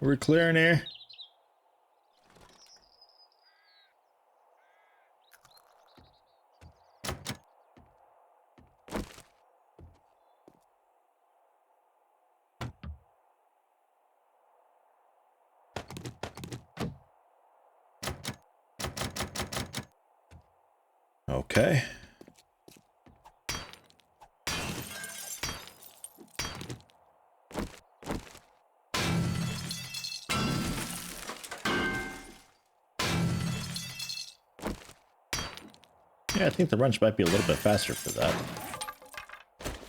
We're clearing here. Okay. Yeah, I think the wrench might be a little bit faster for that.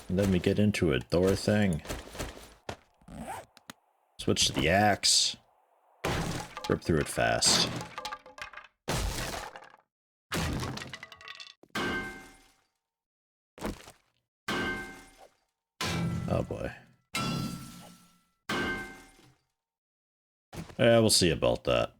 And then we get into a door thing. Switch to the axe. Rip through it fast. Oh boy. Yeah, we'll see about that.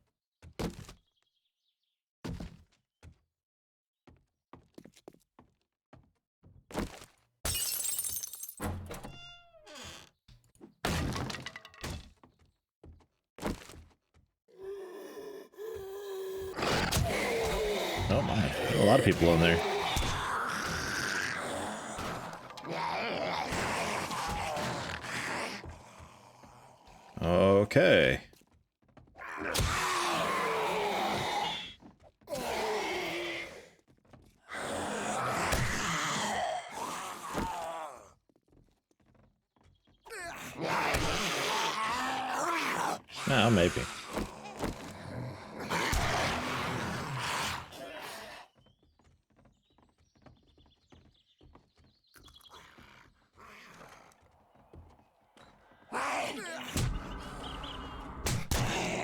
Oh my, a lot of people in there. Okay. No, maybe.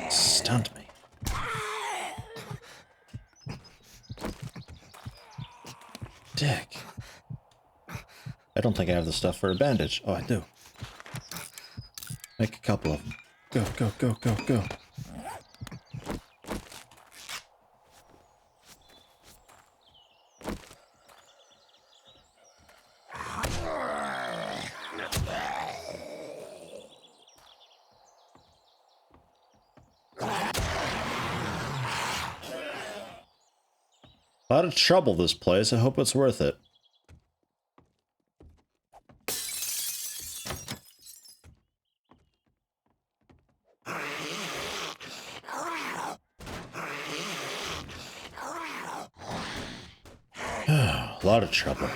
Stunned me. Dick. I don't think I have the stuff for a bandage. Oh, I do. Make a couple of them. Go, go, go, go, go. A lot of trouble this place. I hope it's worth it. A lot of trouble.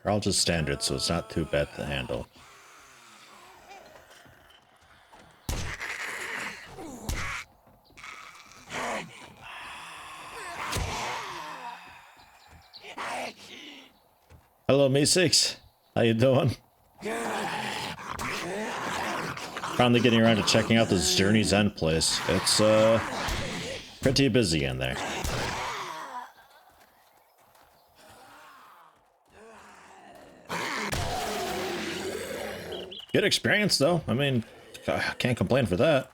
They're all just standard, so it's not too bad to handle. Hello, Me6. How you doing? Finally getting around to checking out this Journey's End place. It's, pretty busy in there. Good experience, though. I mean, I can't complain for that.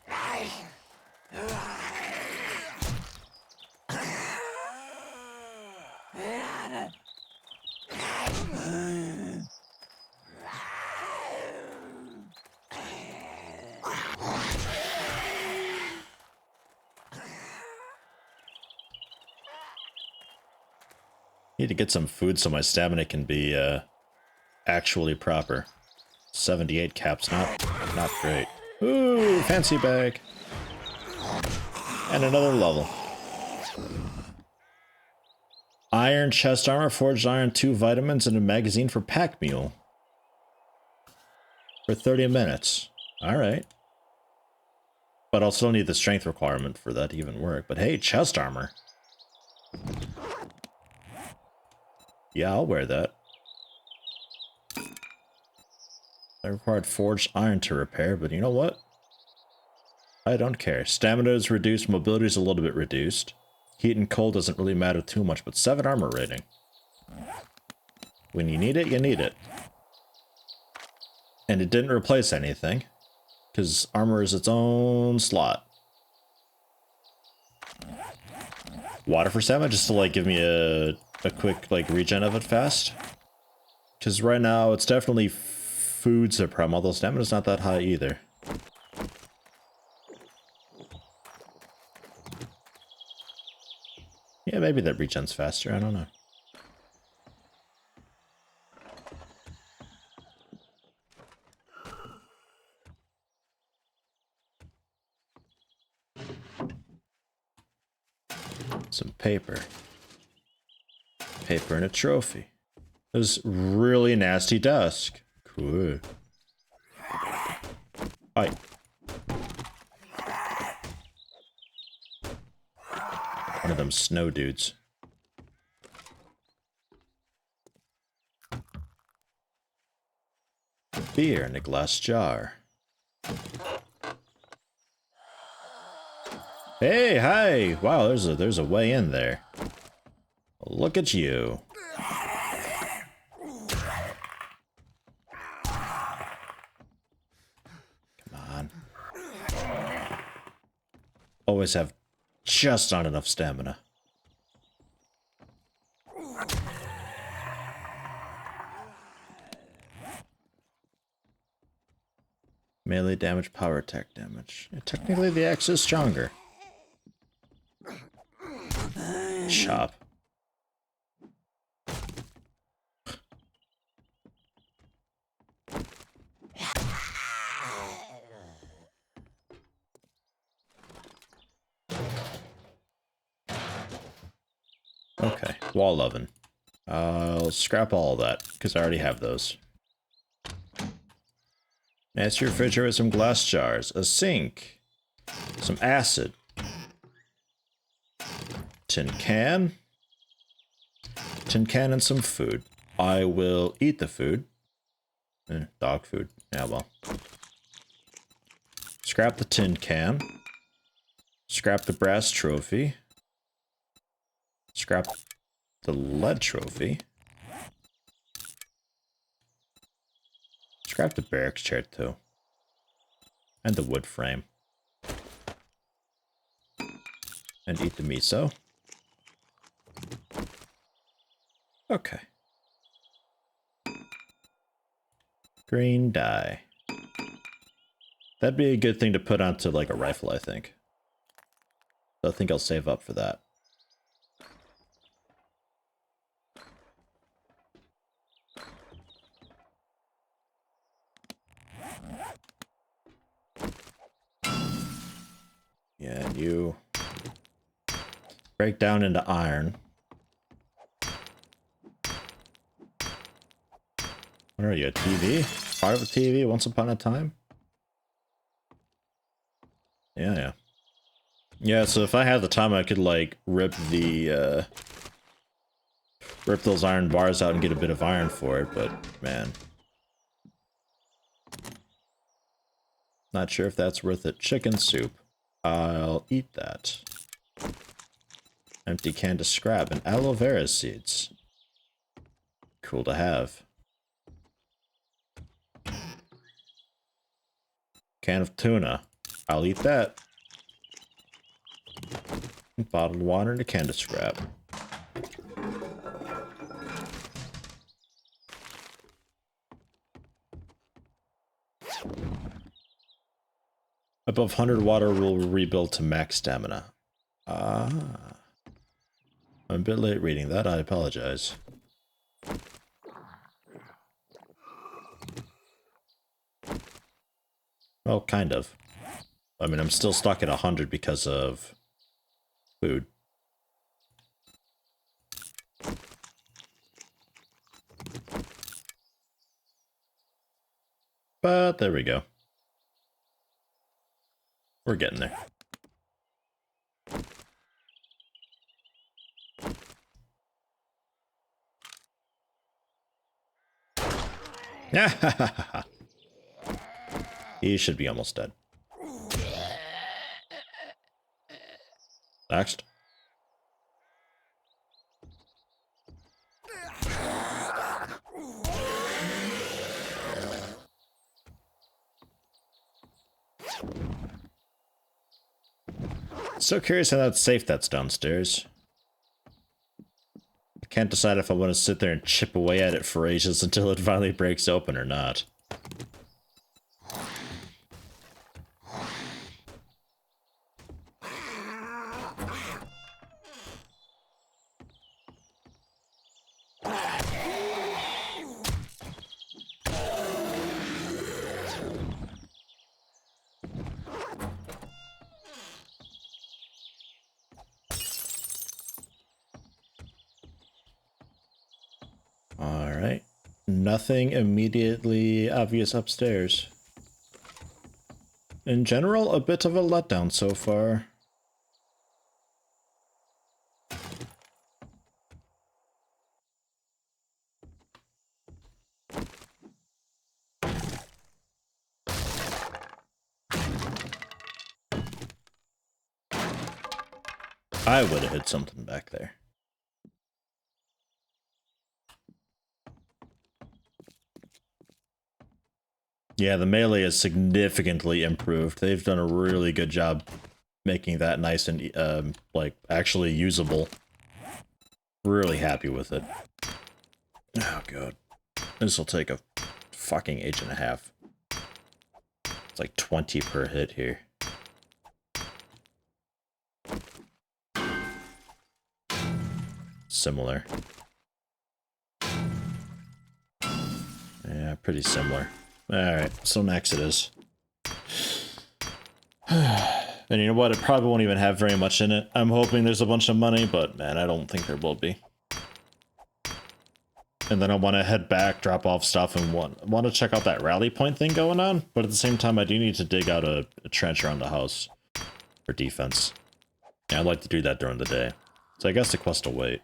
Need to get some food so my stamina can be, actually proper. 78 caps, not great. Ooh, fancy bag. And another level. Iron chest armor, forged iron, 2 vitamins, and a magazine for pack mule. For 30 minutes. Alright. But I'll still need the strength requirement for that to even work. But hey, chest armor. Yeah, I'll wear that. I required forged iron to repair, but you know what? I don't care. Stamina is reduced, mobility is a little bit reduced. Heat and cold doesn't really matter too much, but 7 armor rating. When you need it, you need it. And it didn't replace anything, because armor is its own slot. Water for stamina, just to like give me a quick like regen of it fast. Because right now it's definitely food's the problem, although stamina's not that high either. Yeah, maybe that regen's faster, I don't know. Some paper. Paper and a trophy. This really nasty desk. Cool. Hi. One of them snow dudes. Beer in a glass jar. Hey, hi! Wow, there's a way in there. Look at you. Come on. Always have just not enough stamina. Melee damage, power attack damage. Yeah, technically the axe is stronger. Chop. Okay, wall oven. I'll scrap all of that, because I already have those. Nasty refrigerator with some glass jars, a sink, some acid, tin can and some food. I will eat the food. Dog food. Yeah, well. Scrap the tin can. Scrap the brass trophy. Scrap the lead trophy. Scrap the barracks chair too. And the wood frame. And eat the miso. Okay. Green dye. That'd be a good thing to put onto like a rifle, I think. So I think I'll save up for that. Yeah, and you break down into iron. What are you, a TV? Part of a TV once upon a time? Yeah. Yeah, so if I had the time, I could, like, rip those iron bars out and get a bit of iron for it, but, man. Not sure if that's worth it. Chicken soup. I'll eat that. Empty can to scrap and aloe vera seeds. Cool to have. Can of tuna. I'll eat that. Bottled water and a can to scrap. Above 100 water will rebuild to max stamina. Ah. I'm a bit late reading that, I apologize. Well, kind of. I mean, I'm still stuck at 100 because of food. But there we go. We're getting there. He should be almost dead. Next. So curious how that safe that's downstairs. I can't decide if I want to sit there and chip away at it for ages until it finally breaks open or not. Alright. Nothing immediately obvious upstairs. In general, a bit of a letdown so far. I would have hit something back there. Yeah, the melee is significantly improved. They've done a really good job making that nice and, like, actually usable. Really happy with it. Oh, God. This will take a fucking H&a-half. It's like 20 per hit here. Similar. Yeah, pretty similar. Alright, so next it is. And you know what? It probably won't even have very much in it. I'm hoping there's a bunch of money, but man, I don't think there will be. And then I want to head back, drop off stuff, and want to check out that rally point thing going on. But at the same time, I do need to dig out a trench around the house for defense. Yeah, I'd like to do that during the day. So I guess the quest will wait.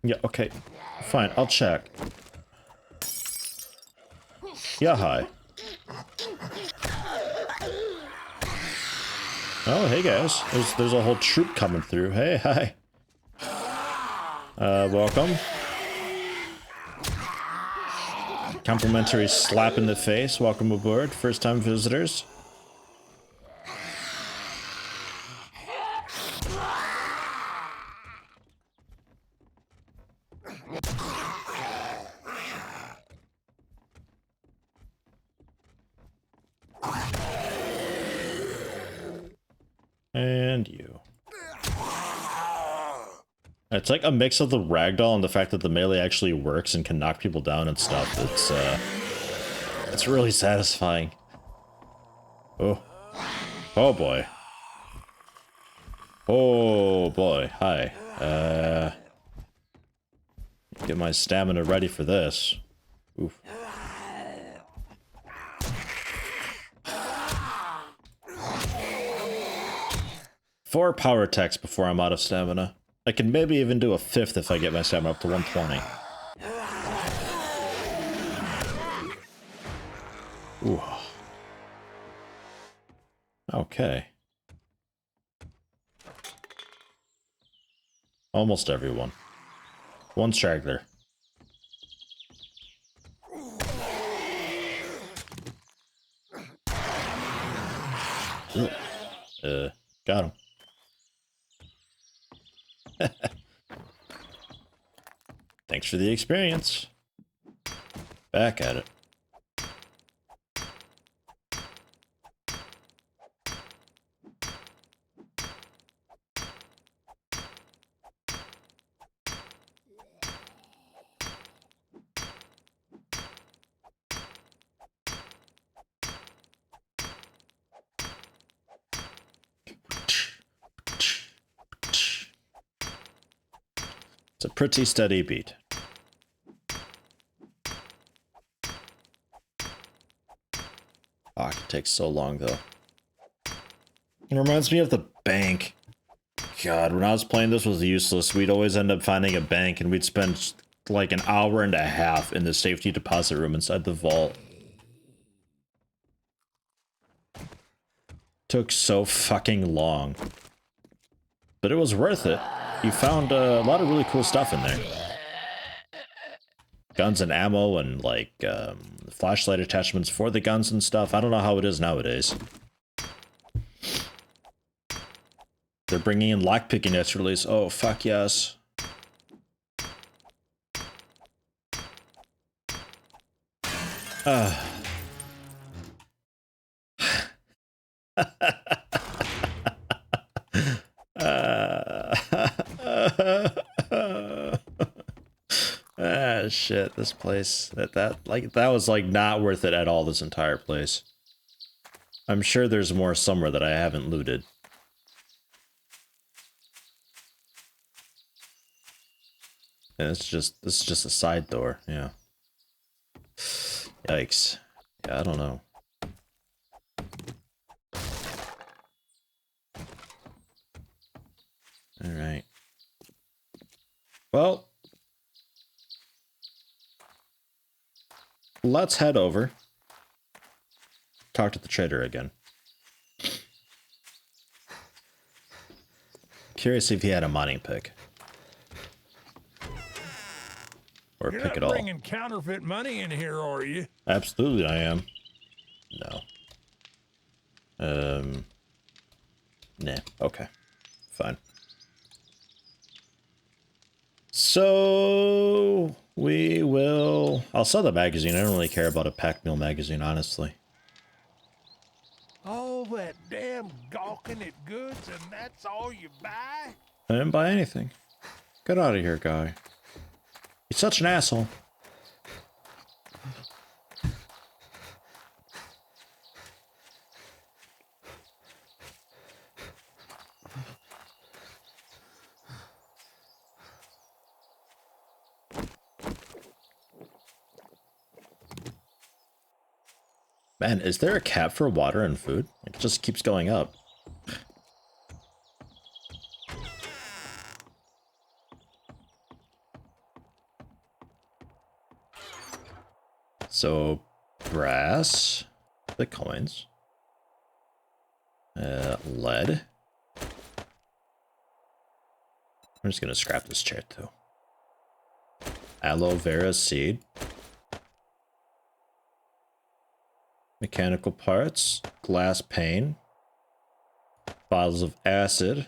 Yeah, okay. Fine, I'll check. Yeah, hi. Oh, hey guys. There's a whole troop coming through. Hey, hi. Welcome. Complimentary slap in the face. Welcome aboard. First time visitors. And you. It's like a mix of the ragdoll and the fact that the melee actually works and can knock people down and stuff. It's really satisfying. Oh. Oh boy. Oh boy. Hi. Get my stamina ready for this. Oof. 4 power attacks before I'm out of stamina. I can maybe even do a 5th if I get my stamina up to 120. Ooh. Okay. Almost everyone. One straggler. Got him. Thanks for the experience. Back at it. It's a pretty steady beat. Fuck, it takes so long though. It reminds me of the bank. God, when I was playing this was useless. We'd always end up finding a bank and we'd spend like an hour and a half in the safety deposit room inside the vault. Took so fucking long. But it was worth it. You found a lot of really cool stuff in there. Guns and ammo and like flashlight attachments for the guns and stuff. I don't know how it is nowadays. They're bringing in lockpicking next release. Oh, fuck yes. Shit, this place, that was like not worth it at all, this entire place. I'm sure there's more somewhere that I haven't looted. And this is just a side door, yeah. Yikes. Yeah, I don't know. Alright. Well, let's head over. Talk to the trader again. Curious if he had a mining pick. Or You're pick it not all. bringing counterfeit money in here, are you? Absolutely, I am. No. Nah. Okay. Fine. So we will. I'll sell the magazine. I don't really care about a pack mule magazine, honestly. All that damn gawking at goods, and that's all you buy? I didn't buy anything. Get out of here, guy. He's such an asshole. Man, is there a cap for water and food? It just keeps going up. So, brass, bitcoins, lead. I'm just gonna scrap this chair too. Aloe vera seed. Mechanical parts, glass pane, bottles of acid,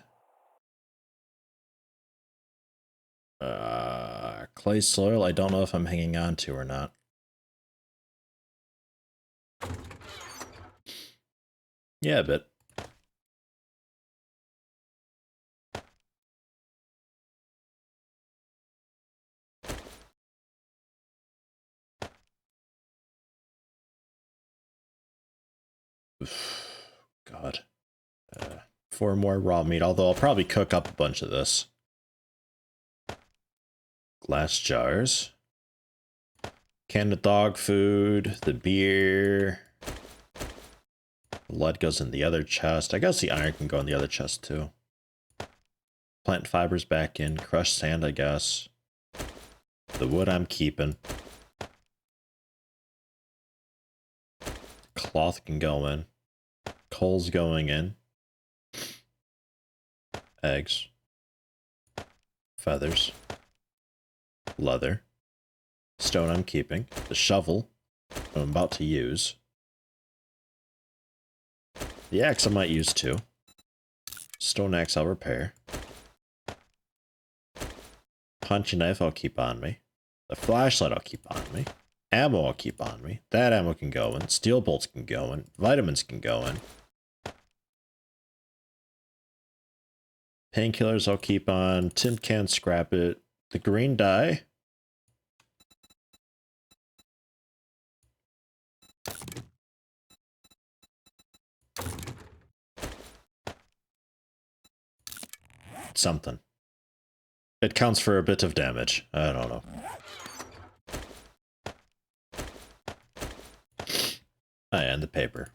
clay soil. I don't know if I'm hanging on to or not. Yeah, a bit. God. 4 more raw meat, although I'll probably cook up a bunch of this. Glass jars. Canned dog food, the beer. The lead goes in the other chest. I guess the iron can go in the other chest too. Plant fibers back in. Crushed sand, I guess. The wood I'm keeping. Cloth can go in. Coal's going in. Eggs. Feathers. Leather. Stone I'm keeping. The shovel I'm about to use. The axe I might use too. Stone axe I'll repair. Punching knife I'll keep on me. The flashlight I'll keep on me. Ammo I'll keep on me. That ammo can go in. Steel bolts can go in. Vitamins can go in. Painkillers I'll keep on. Tin can, scrap it. The green dye. Something. It counts for a bit of damage. I don't know. And the paper.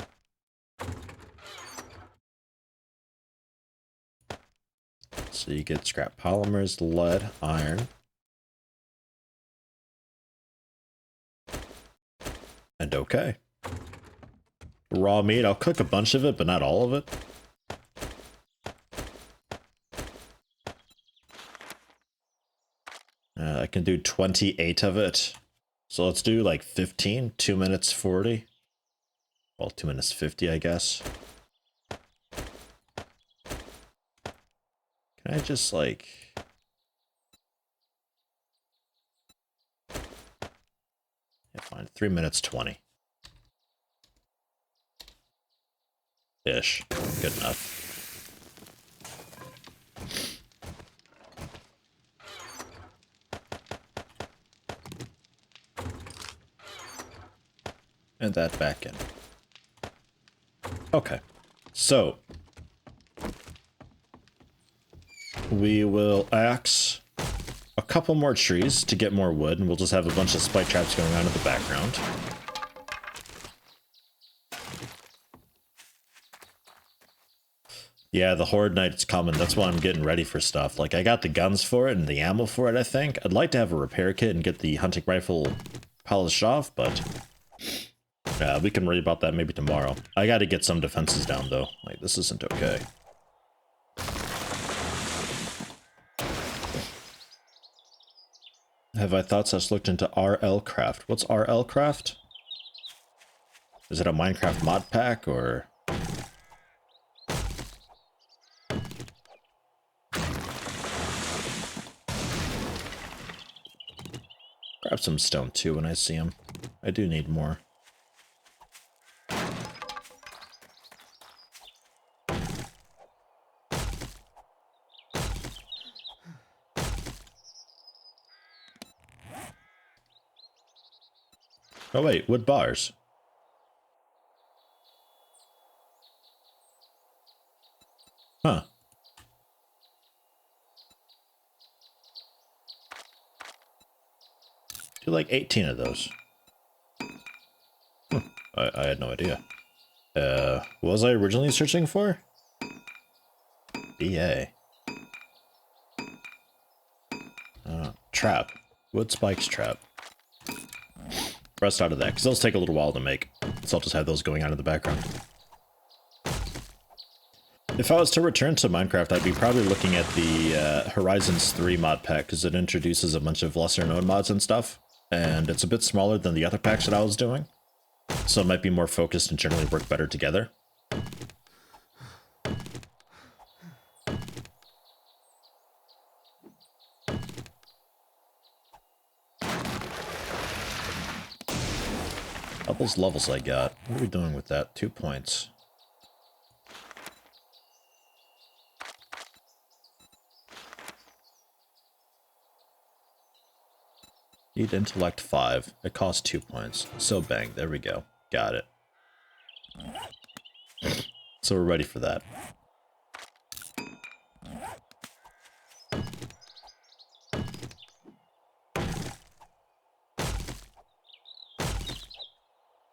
So you get scrap polymers, lead, iron. And okay. Raw meat, I'll cook a bunch of it, but not all of it. I can do 28 of it. So let's do like 15, 2 minutes 40. Well, 2 minutes 50, I guess. Can I just like... Yeah, fine, 3 minutes 20. Ish. Good enough. And that back in. Okay. So. We will axe a couple more trees to get more wood, and we'll just have a bunch of spike traps going on in the background. Yeah, the Horde Knight's coming. That's why I'm getting ready for stuff. Like, I got the guns for it and the ammo for it, I think. I'd like to have a repair kit and get the hunting rifle polished off, but... we can worry about that maybe tomorrow. I gotta get some defenses down, though. Like, this isn't okay. Have I looked into RL Craft? What's RL Craft? Is it a Minecraft mod pack, or... Grab some stone too when I see them. I do need more. Oh wait, wood bars. Huh. Do like 18 of those. I had no idea. What was I originally searching for? BA. Trap. Wood spikes trap. Rest out of that, because those take a little while to make. So I'll just have those going on in the background. If I was to return to Minecraft, I'd be probably looking at the Horizons 3 mod pack, because it introduces a bunch of lesser known mods and stuff. And it's a bit smaller than the other packs that I was doing. So it might be more focused and generally work better together. All those levels I got. What are we doing with that? 2 points. Need intellect 5. It costs 2 points. So bang, there we go. Got it. So we're ready for that.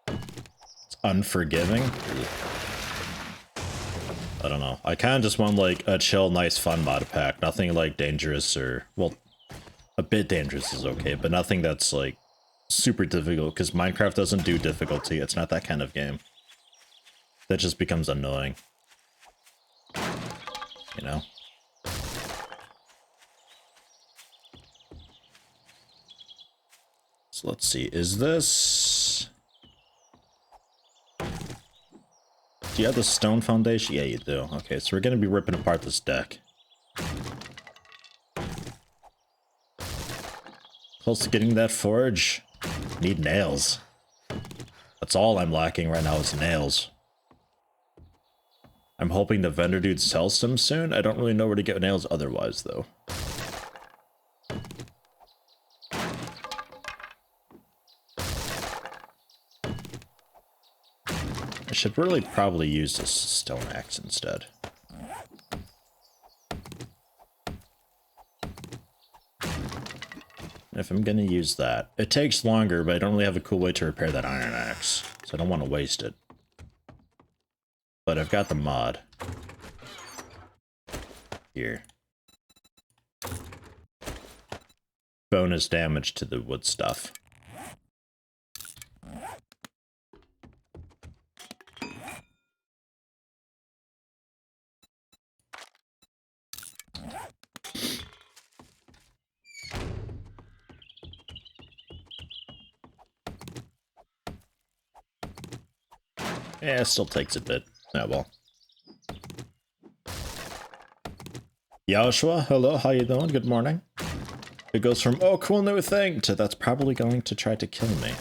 It's unforgiving? I don't know. I kind of just want like a chill, nice, fun mod pack. Nothing like dangerous or... well, a bit dangerous is okay, but nothing that's like super difficult, because Minecraft doesn't do difficulty. It's not that kind of game. That just becomes annoying. You know? So let's see, is this... Do you have the stone foundation? Yeah, you do. Okay, so we're gonna be ripping apart this deck. Close to getting that forge. Need nails. That's all I'm lacking right now is nails. I'm hoping the vendor dude sells some soon. I don't really know where to get nails otherwise, though. I should really probably use this stone axe instead. If I'm gonna use that, it takes longer, but I don't really have a cool way to repair that iron axe, so I don't want to waste it. But I've got the mod. Here. bonus damage to the wood stuff. Yeah, it still takes a bit. Oh well. Joshua, hello, how you doing? Good morning. It goes from, oh, cool new thing, to that's probably going to try to kill me.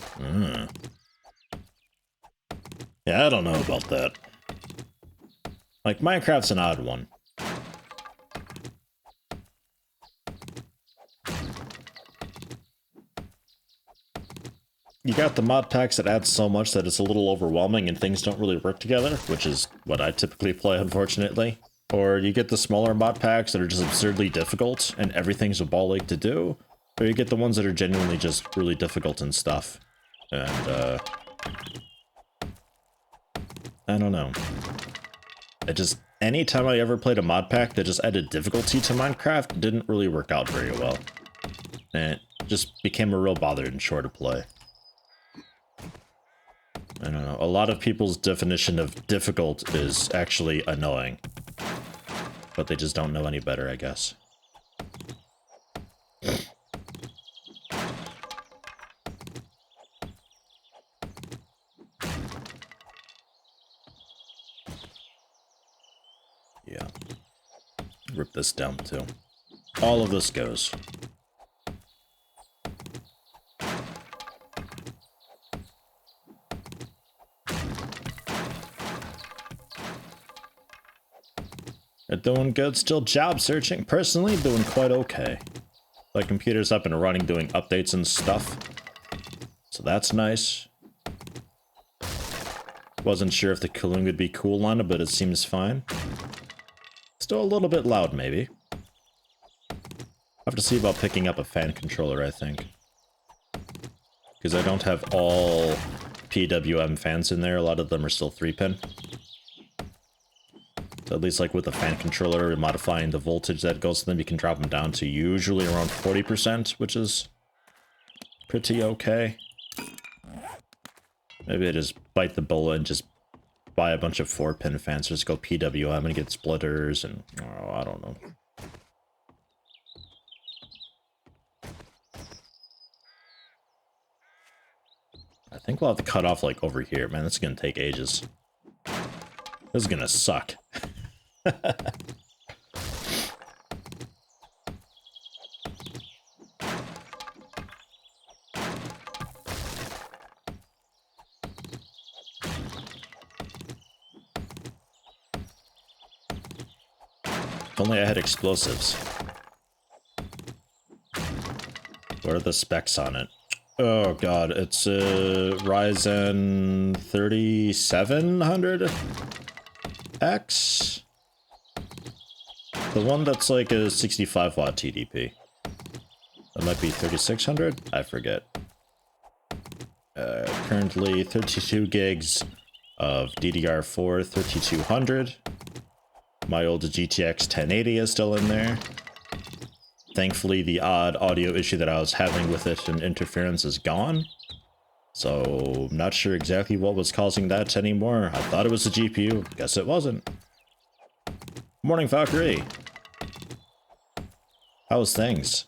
Yeah, I don't know about that. Like, Minecraft's an odd one. You got the mod packs that add so much that it's a little overwhelming and things don't really work together, which is what I typically play, unfortunately. Or you get the smaller mod packs that are just absurdly difficult and everything's a ball ache to do. Or you get the ones that are genuinely just really difficult and stuff. And, I don't know. Anytime I ever played a mod pack that just added difficulty to Minecraft, it didn't really work out very well. And it just became a real bother and chore to play. I don't know, a lot of people's definition of difficult is actually annoying. But they just don't know any better, I guess. Yeah. Rip this down too. All of this goes. Doing good, still job searching. Personally, doing quite okay. My computer's up and running, doing updates and stuff. So that's nice. Wasn't sure if the cooling would be cool on it, but it seems fine. Still a little bit loud, maybe. I'll have to see about picking up a fan controller, I think. Because I don't have all PWM fans in there, a lot of them are still 3-pin. So at least like with the fan controller, modifying the voltage that goes to them, you can drop them down to usually around 40%, which is pretty okay. Maybe I just bite the bullet and just buy a bunch of 4-pin fans, just go PWM and get splitters and, oh, I don't know. I think we'll have to cut off like over here. Man, that's gonna take ages. This is gonna suck. If only I had explosives. What are the specs on it? Oh god, it's a Ryzen 3700X? The one that's like a 65 watt TDP. That might be 3600? I forget. Currently 32 gigs of DDR4 3200. My old GTX 1080 is still in there. Thankfully, the odd audio issue that I was having with it and interference is gone. So, I'm not sure exactly what was causing that anymore. I thought it was the GPU. Guess it wasn't. Morning, Valkyrie. How's things?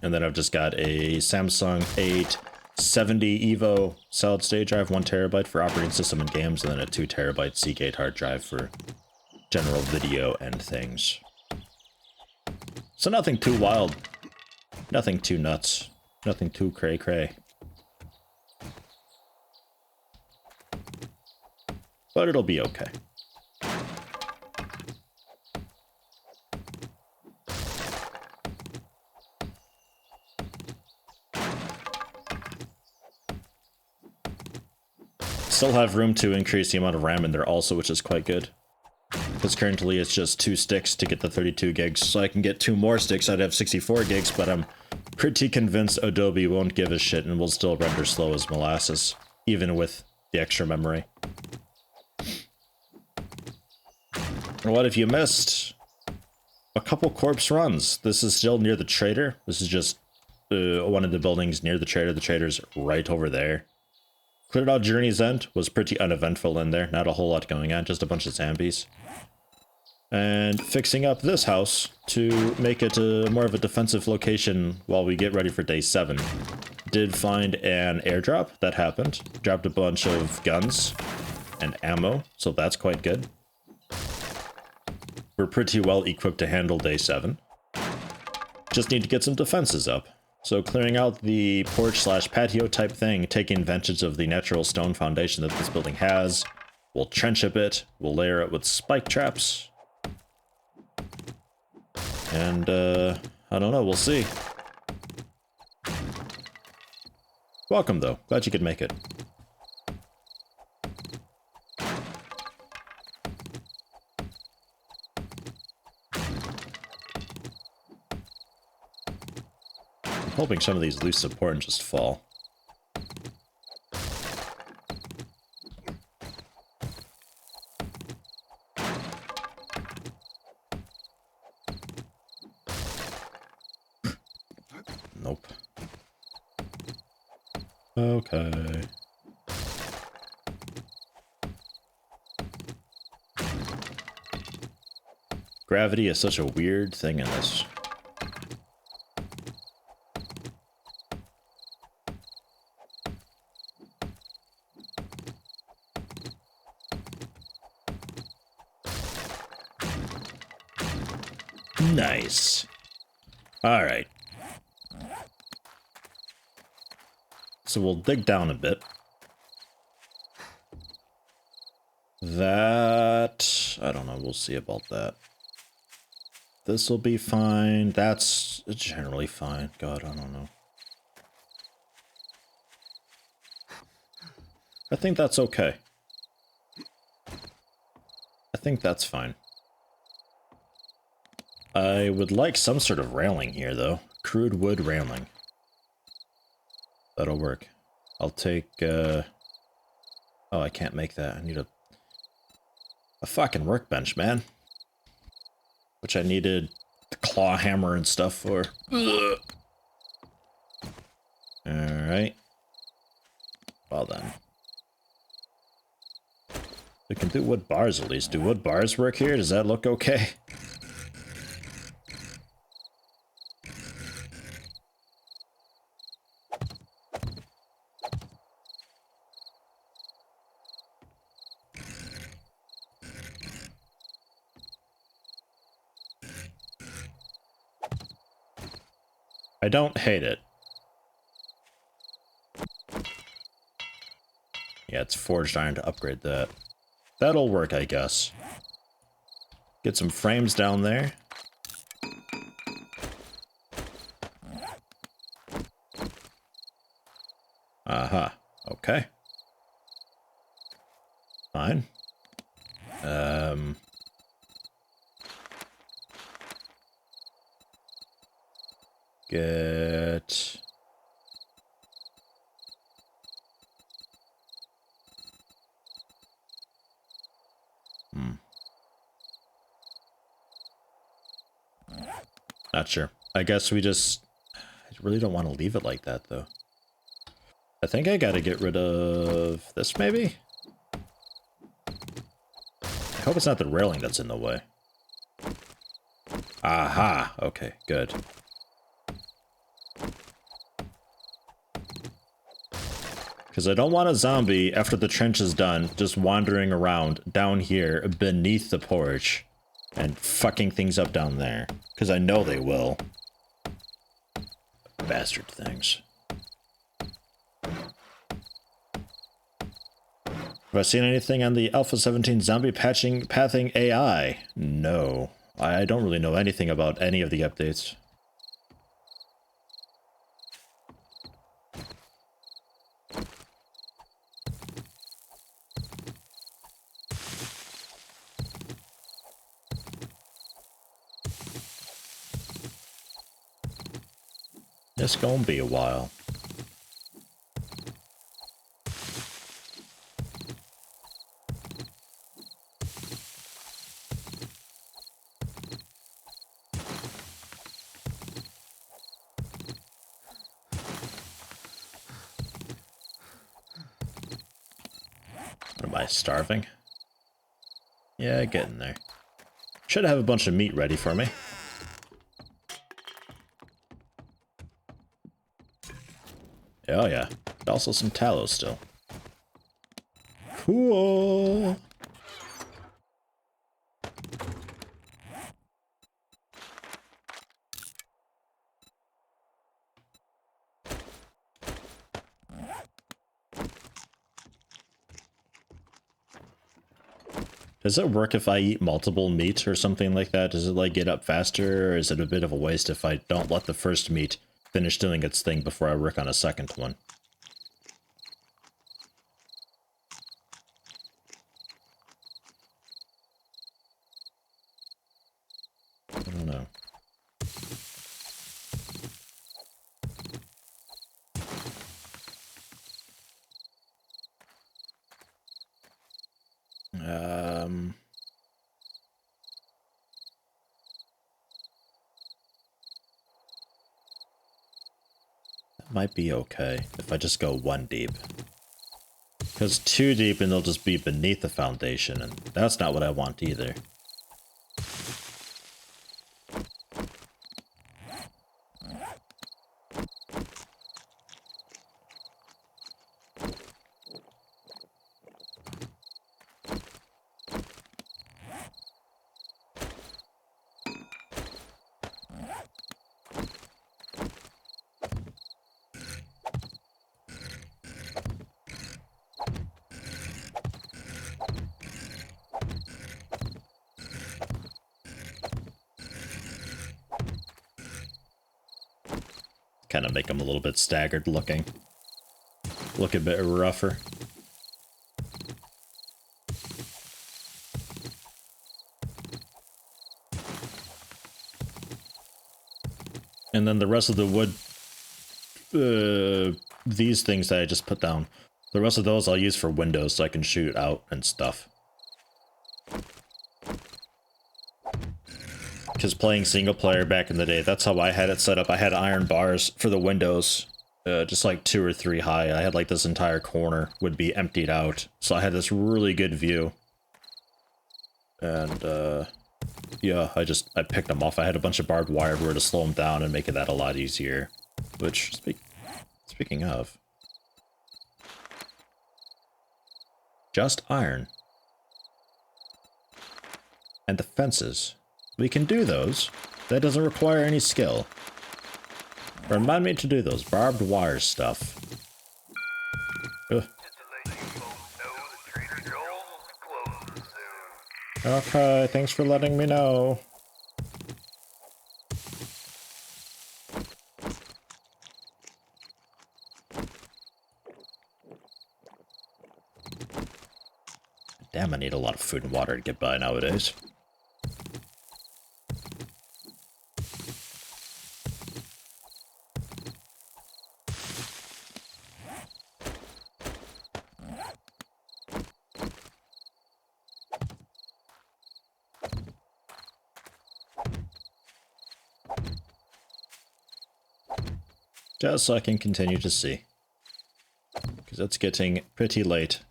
And then I've just got a Samsung 870 EVO solid state drive, 1 terabyte for operating system and games, and then a 2 terabyte Seagate hard drive for general video and things. So nothing too wild, nothing too nuts, nothing too cray-cray. But it'll be okay. Still have room to increase the amount of RAM in there also, which is quite good. Because currently it's just 2 sticks to get the 32 gigs, so I can get 2 more sticks, I'd have 64 gigs, but I'm pretty convinced Adobe won't give a shit and will still render slow as molasses, even with the extra memory. And what have you missed? a couple corpse runs. This is still near the trader. This is just one of the buildings near the trader. The trader's right over there. Cleared out Journey's End. Was pretty uneventful in there. Not a whole lot going on. Just a bunch of zombies. And fixing up this house to make it more of a defensive location while we get ready for day 7. Did find an airdrop that happened. Dropped a bunch of guns and ammo, so that's quite good. We're pretty well equipped to handle day 7. Just need to get some defenses up. So clearing out the porch/patio type thing, taking advantage of the natural stone foundation that this building has. We'll trench a bit, we'll layer it with spike traps. And, I don't know, we'll see. Welcome, though. Glad you could make it. I'm hoping some of these loose support and just fall. Nope. Okay. Gravity is such a weird thing in this. Nice. All right. So we'll dig down a bit. That, I don't know, we'll see about that. This will be fine. That's generally fine. God, I don't know. I think that's okay. I think that's fine. I would like some sort of railing here, though. Crude wood railing. That'll work. I'll take, oh, I can't make that. I need a fucking workbench, man. Which I needed the claw hammer and stuff for. Alright. Well then. We can do wood bars at least. Do wood bars work here? Does that look okay? I don't hate it. Yeah, it's forged iron to upgrade that. That'll work, I guess. Get some frames down there. Aha. Okay. Fine. Get... Not sure. I guess we just... I really don't want to leave it like that, though. I think I gotta get rid of this, maybe? I hope it's not the railing that's in the way. Aha! Okay, good. Because I don't want a zombie, after the trench is done, just wandering around down here beneath the porch and fucking things up down there. Because I know they will. Bastard things. Have I seen anything on the Alpha 17 zombie pathing AI? No. I don't really know anything about any of the updates. It's gonna be a while. Am I starving? Yeah, getting there. Should have a bunch of meat ready for me. Oh yeah, also some tallow still. Cool! Does it work if I eat multiple meat or something like that? Does it like get up faster, or is it a bit of a waste if I don't let the first meat finish doing its thing before I work on a second one? I don't know. That might be okay if I just go 1 deep. Because 2 deep and they'll just be beneath the foundation, and that's not what I want either. Kind of make them a little bit staggered looking. Look a bit rougher. And then the rest of the wood, these things that I just put down, the rest of those I'll use for windows so I can shoot out and stuff. Because playing single player back in the day, that's how I had it set up. I had iron bars for the windows, just like 2 or 3 high. I had like this entire corner would be emptied out, so I had this really good view. And yeah, I picked them off. I had a bunch of barbed wire everywhere to slow them down and make it that a lot easier. Which, speaking of, just iron. And the fences. We can do those. That doesn't require any skill. Remind me to do those barbed wire stuff. Ugh. Okay, thanks for letting me know. Damn, I need a lot of food and water to get by nowadays. Just so I can continue to see. Because it's getting pretty late.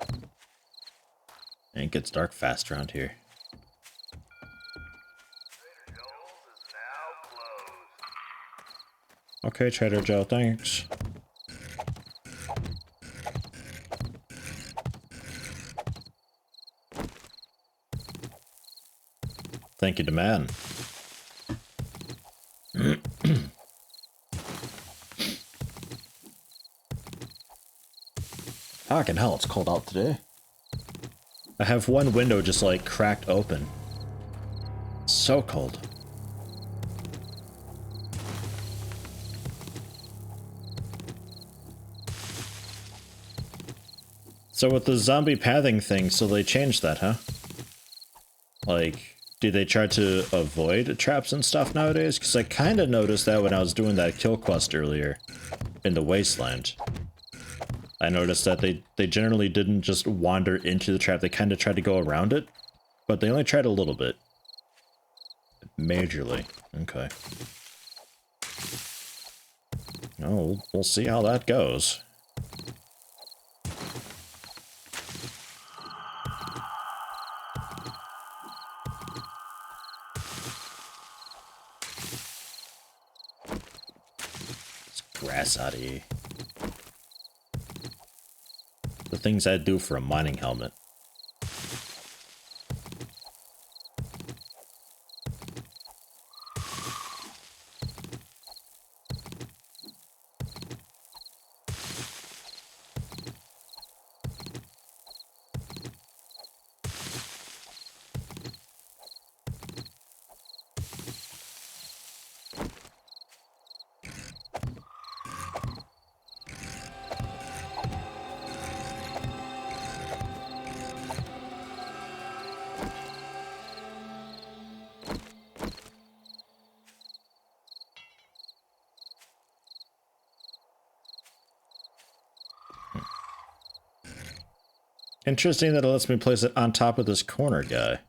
And it gets dark fast around here. Okay, Trader Joe, thanks. Thank you, man. Fucking hell, it's cold out today. I have one window just like cracked open. It's so cold. So with the zombie pathing thing, so they changed that, huh? Like, do they try to avoid traps and stuff nowadays? Because I kind of noticed that when I was doing that kill quest earlier in the wasteland. I noticed that they generally didn't just wander into the trap, they kind of tried to go around it, but they only tried a little bit. Majorly. Okay. Oh, we'll see how that goes. Monstrosity. The things I'd do for a mining helmet. Interesting that it lets me place it on top of this corner guy.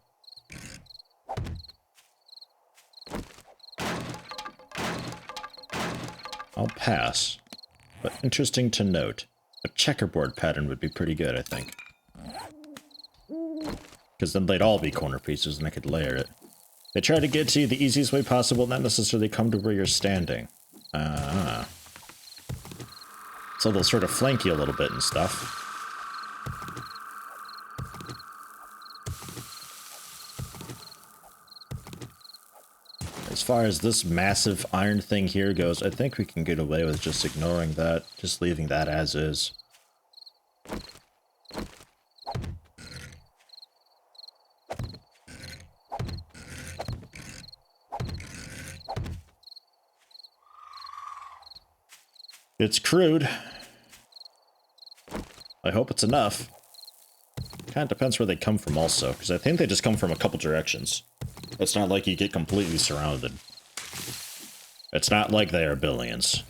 I'll pass, but interesting to note. A checkerboard pattern would be pretty good, I think. Because then they'd all be corner pieces and I could layer it. They try to get to you the easiest way possible, not necessarily come to where you're standing. So they'll sort of flank you a little bit and stuff. As far as this massive iron thing here goes, I think we can get away with just ignoring that, just leaving that as is. It's crude. I hope it's enough. Kind of depends where they come from also, because I think they just come from a couple directions. It's not like you get completely surrounded. It's not like they are billions.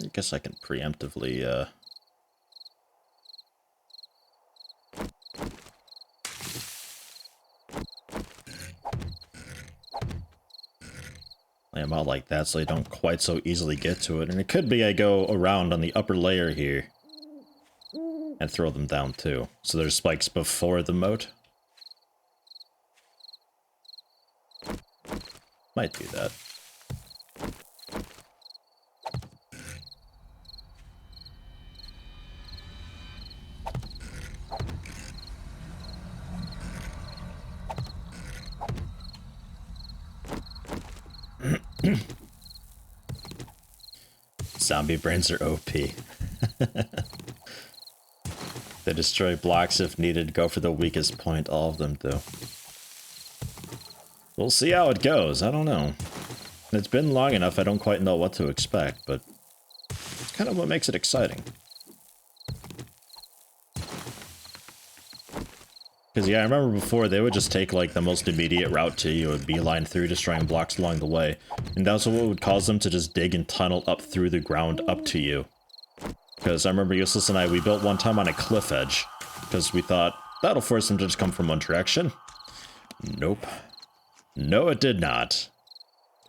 I guess I can preemptively, lay them out like that so they don't quite so easily get to it. And it could be I go around on the upper layer here and throw them down too. So there's spikes before the moat. Might do that. Zombie brains are OP. They destroy blocks if needed, go for the weakest point, all of them do. We'll see how it goes, I don't know. It's been long enough I don't quite know what to expect, but it's kind of what makes it exciting. Because yeah, I remember before they would just take like the most immediate route to you and beeline through destroying blocks along the way. And that's what would cause them to just dig and tunnel up through the ground up to you. Because I remember Useless and I, we built one time on a cliff edge. Because we thought, that'll force them to just come from one direction. Nope. No, it did not.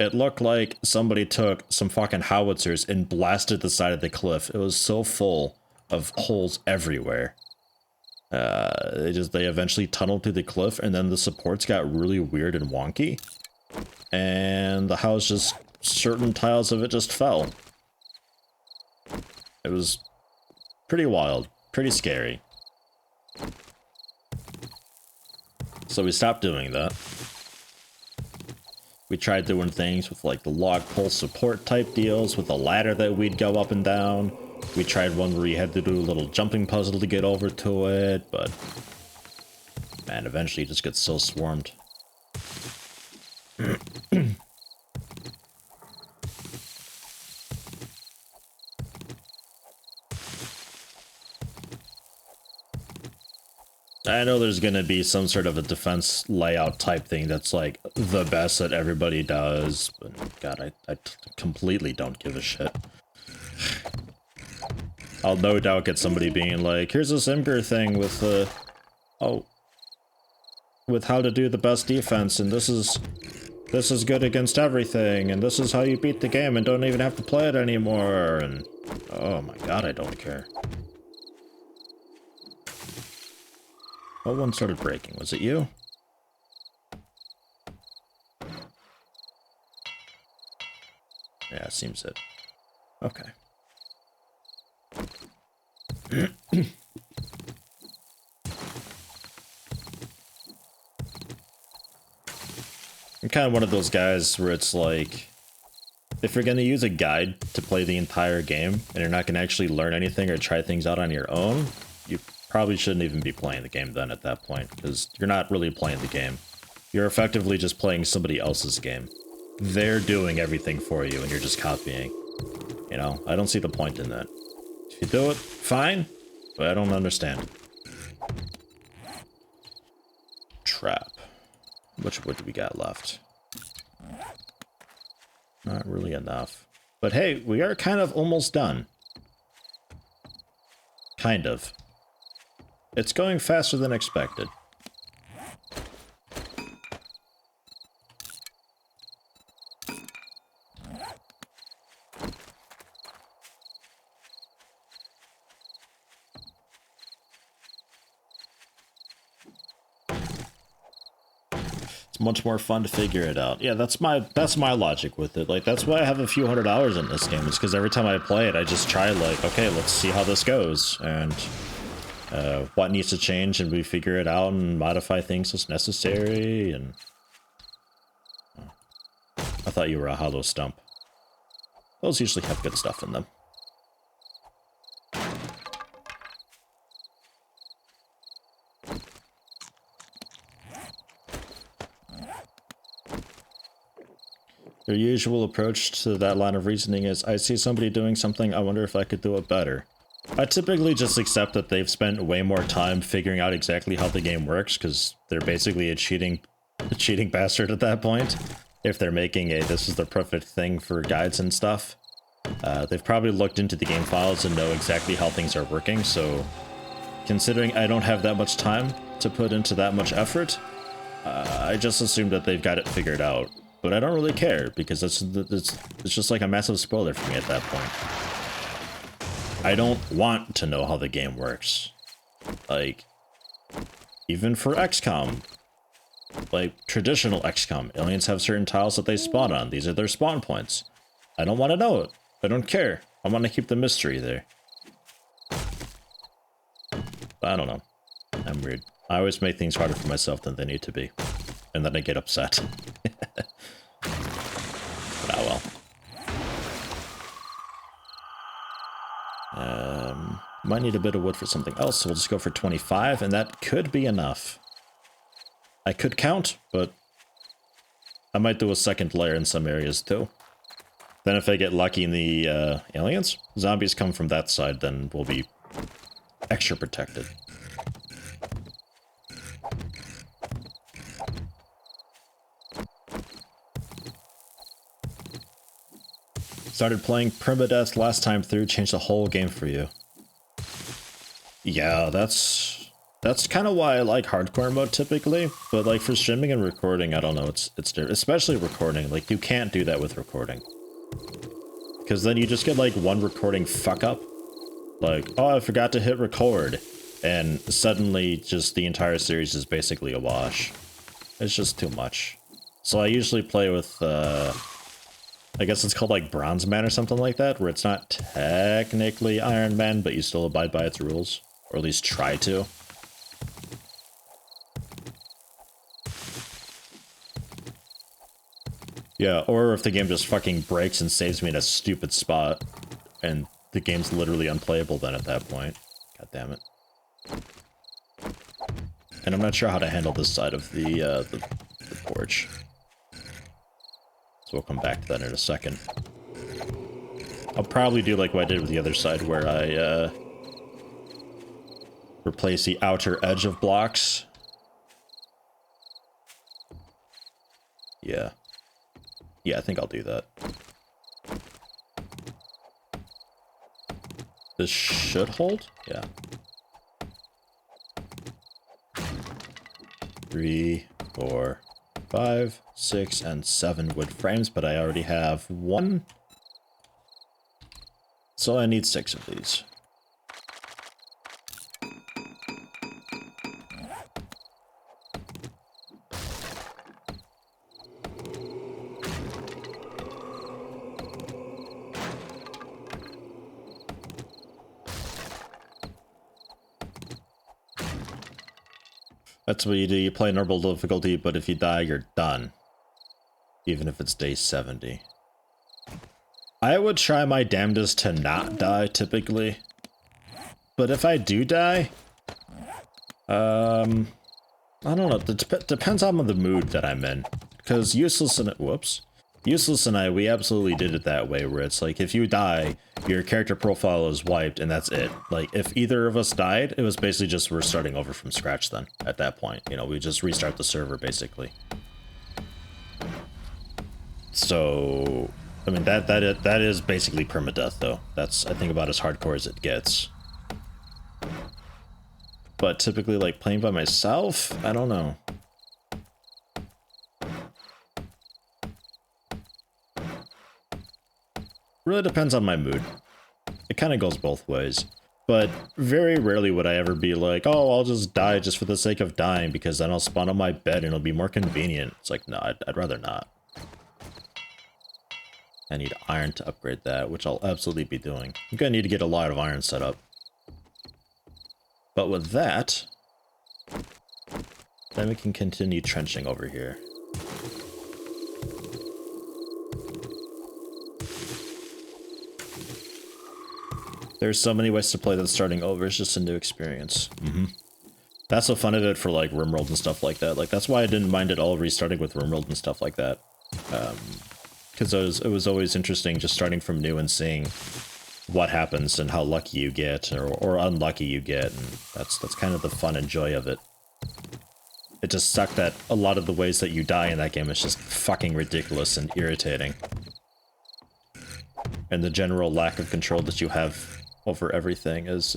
It looked like somebody took some fucking howitzers and blasted the side of the cliff. It was so full of holes everywhere. They eventually tunneled through the cliff, and then the supports got really weird and wonky. And the house just, certain tiles of it just fell. It was pretty wild, pretty scary. So we stopped doing that. We tried doing things with like the log pull support type deals with a ladder that we'd go up and down. We tried one where you had to do a little jumping puzzle to get over to it, but man, eventually it just gets so swarmed. I know there's gonna be some sort of a defense layout type thing that's like the best that everybody does, but god, I completely don't give a shit. I'll no doubt get somebody being like, here's this Imgur thing with oh. with how to do the best defense, and this is good against everything, and this is how you beat the game and don't even have to play it anymore, and oh my god, I don't care. What one started breaking? Was it you? Yeah, it seems it. Okay. I'm kind of one of those guys where it's like, if you're going to use a guide to play the entire game, and you're not going to actually learn anything or try things out on your own, you probably shouldn't even be playing the game then at that point, because you're not really playing the game. You're effectively just playing somebody else's game. They're doing everything for you, and you're just copying. You know, I don't see the point in that. If you do it, fine, but I don't understand. Trap. Which wood do we got left? Not really enough. But hey, we are kind of almost done. Kind of. It's going faster than expected. It's much more fun to figure it out. Yeah, that's my logic with it. Like, that's why I have a few $100s in this game. It's because every time I play it, I just try, like, okay, let's see how this goes, and what needs to change, and we figure it out and modify things as necessary, and... Oh. I thought you were a hollow stump. Those usually have good stuff in them. Your usual approach to that line of reasoning is, I see somebody doing something, I wonder if I could do it better. I typically just accept that they've spent way more time figuring out exactly how the game works, because they're basically a cheating bastard at that point. If they're making a this is the perfect thing for guides and stuff. They've probably looked into the game files and know exactly how things are working, so considering I don't have that much time to put into that much effort, I just assume that they've got it figured out. But I don't really care, because it's just like a massive spoiler for me at that point. I don't want to know how the game works. Like, even for XCOM, like traditional XCOM, aliens have certain tiles that they spawn on. These are their spawn points. I don't want to know it. I don't care. I want to keep the mystery there. But I don't know. I'm weird. I always make things harder for myself than they need to be. And then I get upset. But oh well. Might need a bit of wood for something else, so we'll just go for 25, and that could be enough. I could count, but I might do a second layer in some areas too. Then if I get lucky in the aliens, zombies come from that side, then we'll be extra protected. Started playing Permadeath last time through, changed the whole game for you. Yeah, that's kind of why I like hardcore mode typically, but like for streaming and recording, I don't know, it's different. Especially recording, like you can't do that with recording. Because then you just get like one recording fuck up. Like, oh, I forgot to hit record. And suddenly just the entire series is basically a wash. It's just too much. So I usually play with, I guess it's called like Bronze Man or something like that, where it's not technically Iron Man, but you still abide by its rules. Or at least try to. Yeah, or if the game just fucking breaks and saves me in a stupid spot, and the game's literally unplayable then at that point. God damn it. And I'm not sure how to handle this side of the porch. So we'll come back to that in a second. I'll probably do like what I did with the other side, where I replace the outer edge of blocks. Yeah. Yeah, I think I'll do that. This should hold? Yeah. 3, 4, 5, 6, and 7 wood frames, but I already have 1. So I need 6 of these. That's what you do. You play normal difficulty, but if you die, you're done. Even if it's day 70. I would try my damnedest to not die, typically. But if I do die... I don't know. It depends on the mood that I'm in. Because Useless and... Whoops. Useless and I, we absolutely did it that way, where it's like, if you die, your character profile is wiped, and that's it. Like, if either of us died, it was basically just we're starting over from scratch then, at that point. You know, we just restart the server, basically. So, I mean, that is basically permadeath, though. That's, I think, about as hardcore as it gets. But typically, like, playing by myself, I don't know. Really depends on my mood. It kind of goes both ways. But very rarely would I ever be like, oh, I'll just die just for the sake of dying because then I'll spawn on my bed and it'll be more convenient. It's like, no, I'd rather not. I need iron to upgrade that, which I'll absolutely be doing. I'm gonna need to get a lot of iron set up. But with that, then we can continue trenching over here. There's so many ways to play that starting over is just a new experience. That's the fun of it for like RimWorld and stuff like that. Like that's why I didn't mind at all restarting with RimWorld and stuff like that. Because it was always interesting just starting from new and seeing what happens and how lucky you get or unlucky you get, and that's kind of the fun and joy of it. It just sucked that a lot of the ways that you die in that game is just fucking ridiculous and irritating. And the general lack of control that you have over everything is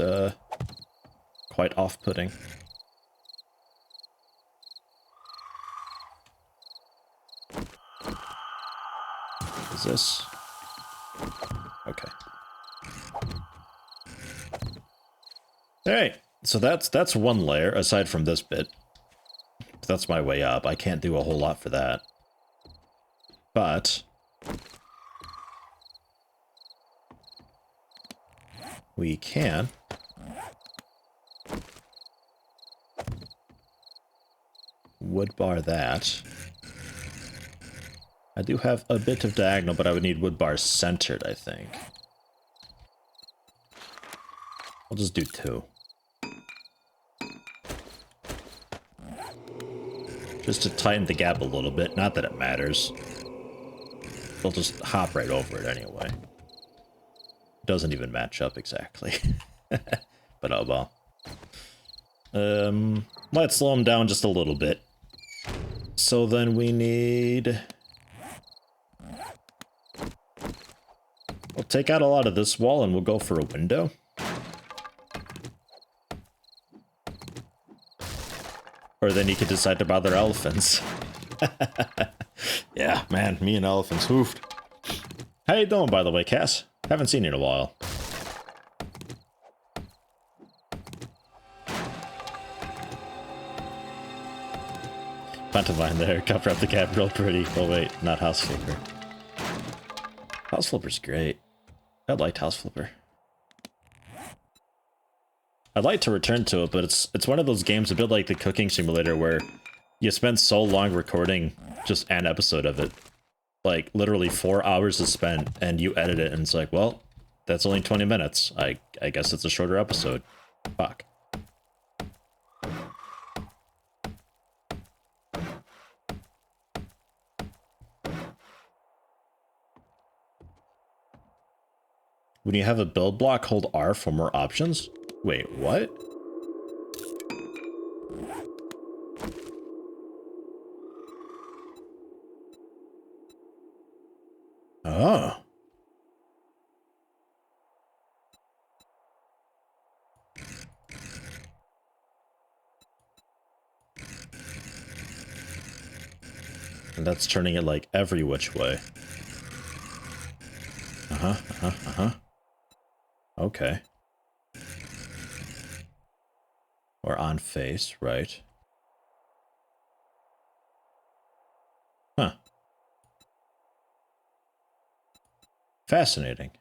quite off-putting. Is this? Okay. Alright, so that's one layer, aside from this bit. That's my way up. I can't do a whole lot for that. But we can wood bar that. I do have a bit of diagonal, but I would need wood bars centered, I think. I'll just do 2. Just to tighten the gap a little bit. Not that it matters. They'll just hop right over it anyway. Doesn't even match up exactly. But oh well. Let's slow them down just a little bit. So then we need... We'll take out a lot of this wall and we'll go for a window. Or then you could decide to bother elephants. Yeah, man, me and elephants, hoofed. How you doing, by the way, Cass? Haven't seen you in a while. Pantomime there, cover up the cap real pretty. Oh wait, not House Flipper. House Flipper's great. I liked House Flipper. I'd like to return to it, but it's one of those games a bit like the Cooking Simulator where you spend so long recording just an episode of it. Like, literally 4 hours is spent, and you edit it, and it's like, well, that's only 20 minutes. I guess it's a shorter episode. Fuck. When you have a build block, hold R for more options? Wait, what? Oh. And that's turning it like every which way. Okay. Or on face, right. Huh. Fascinating.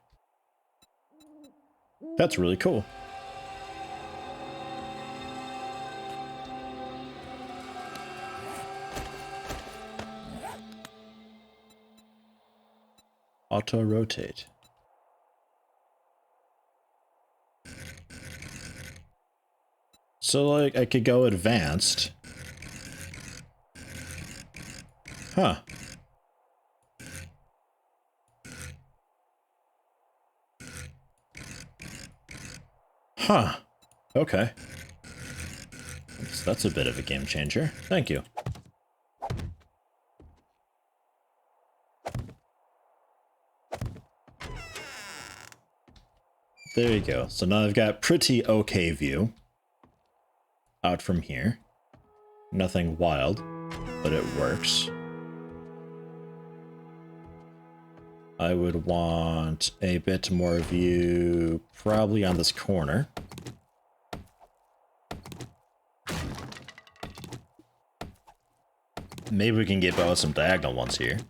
That's really cool. Auto rotate. So, like, I could go advanced. Huh. Huh. Okay. That's a bit of a game changer. Thank you. There you go. So now I've got pretty okay view out from here. Nothing wild, but it works. I would want a bit more view probably on this corner. Maybe we can get by with some diagonal ones here.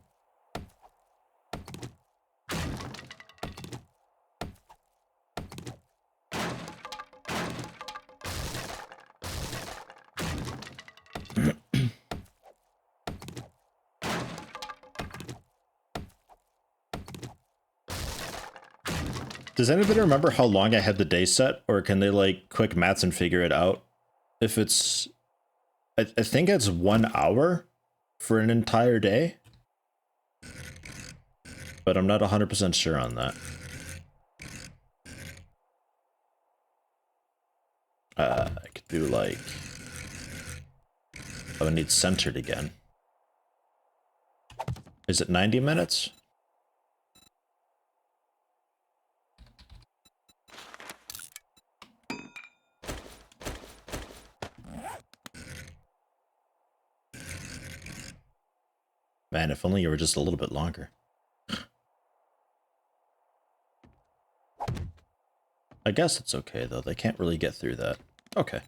Does anybody remember how long I had the day set? Or can they, like, quick maths and figure it out? If it's... I think it's 1 hour for an entire day. But I'm not 100% sure on that. I could do, like... Oh, I need centered again. Is it 90 minutes? Man, if only you were just a little bit longer. I guess it's okay, though. They can't really get through that. Okay.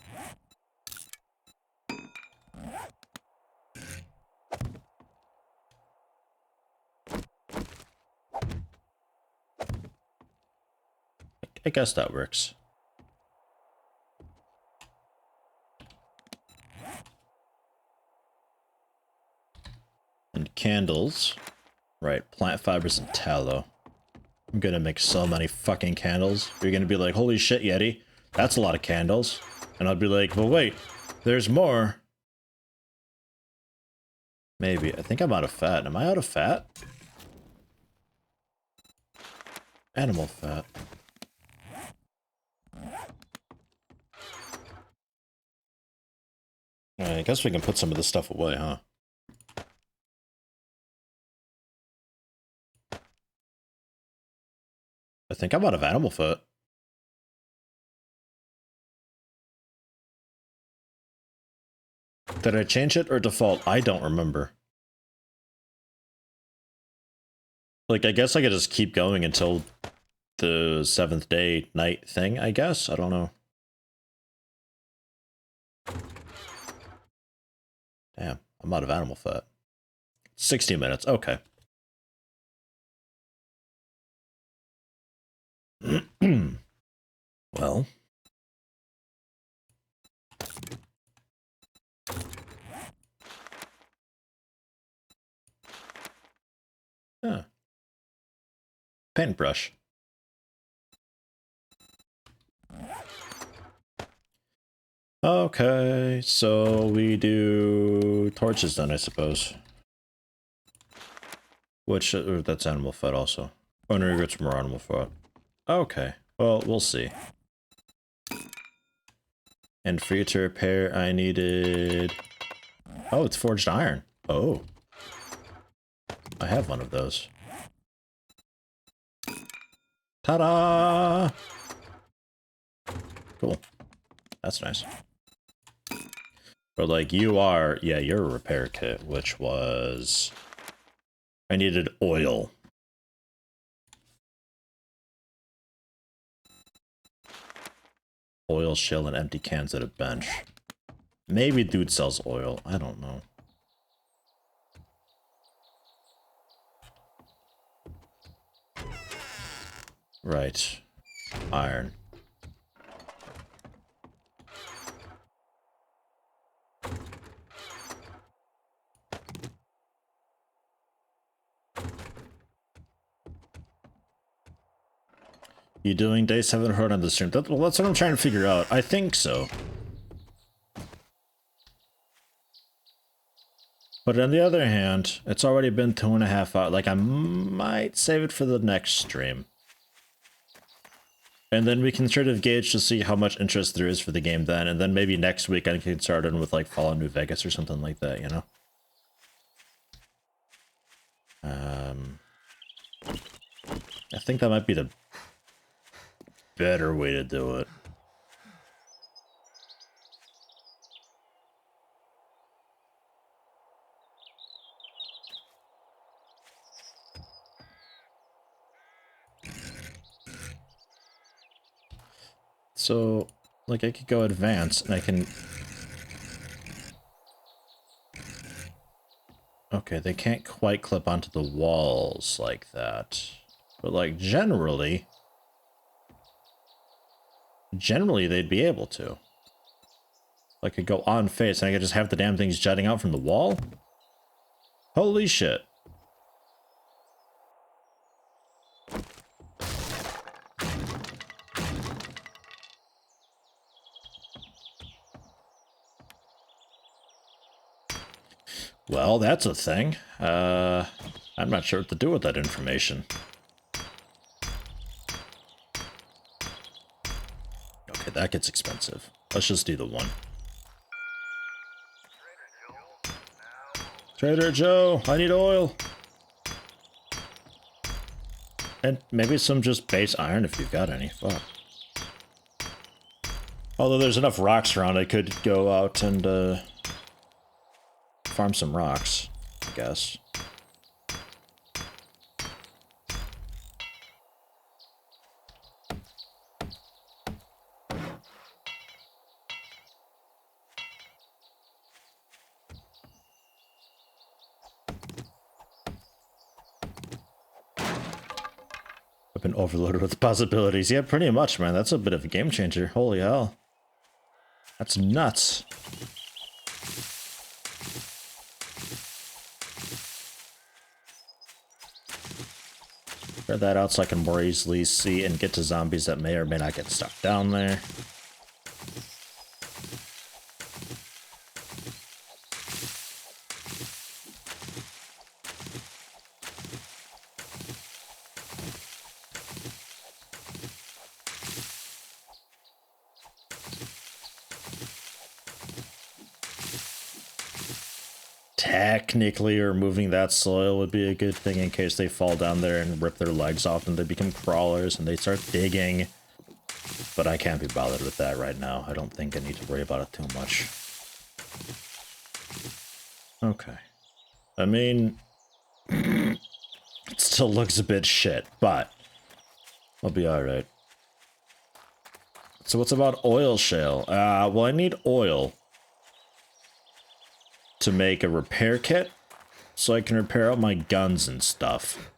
I guess that works. And candles. Right, plant fibers and tallow. I'm gonna make so many fucking candles. You're gonna be like, holy shit, Yeti. That's a lot of candles. And I'll be like, well, wait, there's more. Maybe. I think I'm out of fat. Am I out of fat? Animal fat. I guess we can put some of this stuff away, huh? I think I'm out of animal fat. Did I change it or default? I don't remember. Like, I guess I could just keep going until the 7th day night thing, I guess? I don't know. Damn, I'm out of animal fat. 60 minutes, okay. Well. Yeah. Paintbrush. Okay, so we do torches then, I suppose. Which, that's animal fat also. Oh no, you got some more animal fat. Okay, well, we'll see. And for you to repair, I needed... Oh, it's forged iron. Oh. I have one of those. Ta-da! Cool. That's nice. But like you are, yeah, you're a repair kit, which was... I needed oil. Oil shell and empty cans at a bench. Maybe dude sells oil. I don't know. Right. Iron. You doing day 7 hard on the stream? Well, that's what I'm trying to figure out. I think so. But on the other hand, it's already been 2.5 hours. Like, I might save it for the next stream. And then we can sort of gauge to see how much interest there is for the game then. And then maybe next week I can start in with, like, Fallout New Vegas or something like that, you know? I think that might be the better way to do it. So, like, I could go advance, and I can... Okay, they can't quite clip onto the walls like that. But, like, generally they'd be able to. I could go on face, and I could just have the damn things jutting out from the wall? Holy shit. Well, that's a thing. I'm not sure what to do with that information. Okay, that gets expensive. Let's just do the one. Trader Joe, I need oil. And maybe some just base iron if you've got any. Fuck. Although there's enough rocks around, I could go out and, farm some rocks, I guess. I've been overloaded with possibilities. Yeah, pretty much, man. That's a bit of a game changer. Holy hell. That's nuts. Spread that out so I can more easily see and get to zombies that may or may not get stuck down there. Technically, removing that soil would be a good thing in case they fall down there and rip their legs off and they become crawlers and they start digging. But I can't be bothered with that right now. I don't think I need to worry about it too much. Okay. I mean, it still looks a bit shit, but I'll be alright. So what's about oil shale? Well, I need oil to make a repair kit so I can repair out my guns and stuff.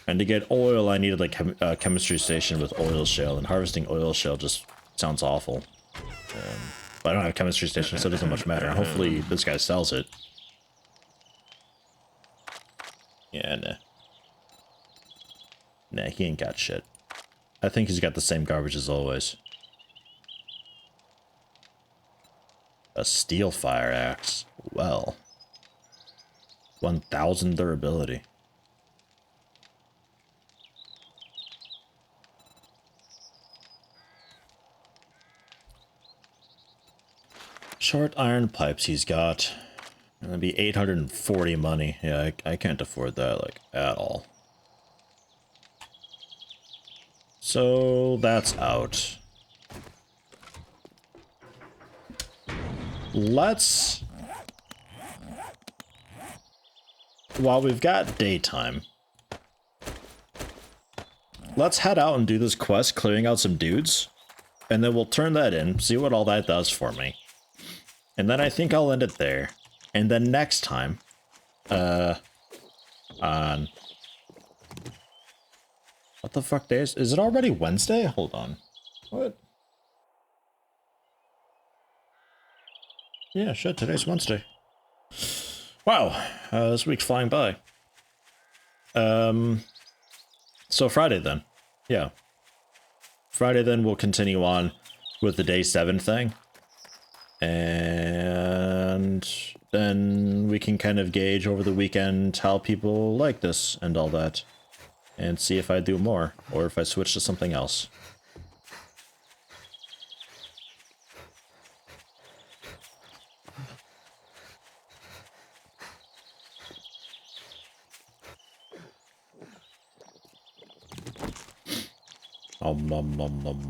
And to get oil, I needed like a chemistry station with oil shale, and harvesting oil shale just sounds awful. But I don't have a chemistry station, so it doesn't much matter. Hopefully this guy sells it. Yeah, nah. Nah, he ain't got shit. I think he's got the same garbage as always. A steel fire axe. Well. 1000 durability. Short iron pipes he's got. That'd be 840 money. Yeah, I can't afford that, like, at all. So, that's out. let's... While we've got daytime, let's head out and do this quest, clearing out some dudes. And then we'll turn that in, see what all that does for me. And then I think I'll end it there. And then next time, on... What the fuck day is it already Wednesday? Hold on. What? Yeah, shit, today's Wednesday. Wow, this week's flying by. So Friday then. Yeah. Friday then we'll continue on with the day 7 thing. And then we can kind of gauge over the weekend how people like this and all that. And see if I do more, or if I switch to something else.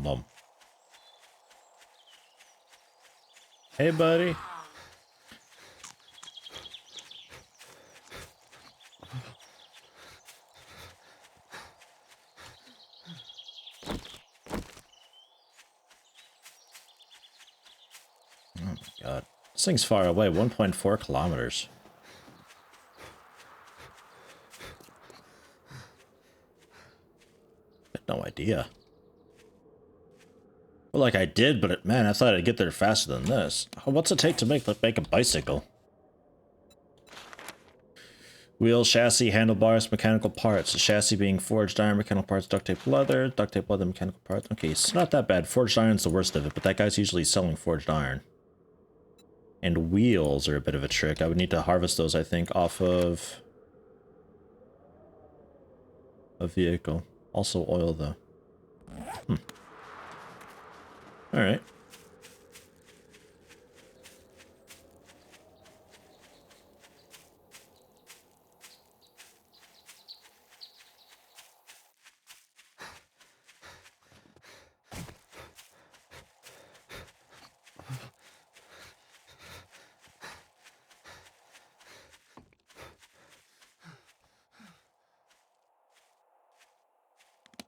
Nom. Hey, buddy. Oh my god. This thing's far away, 1.4 kilometers. I had no idea. Well, like I did, but man, I thought I'd get there faster than this. What's it take to make a bicycle? Wheel, chassis, handlebars, mechanical parts. The chassis being forged iron, mechanical parts, duct tape leather, mechanical parts. Okay, it's not that bad. Forged iron's the worst of it, but that guy's usually selling forged iron. And wheels are a bit of a trick. I would need to harvest those, I think, off of a vehicle. Also oil, though. Alright.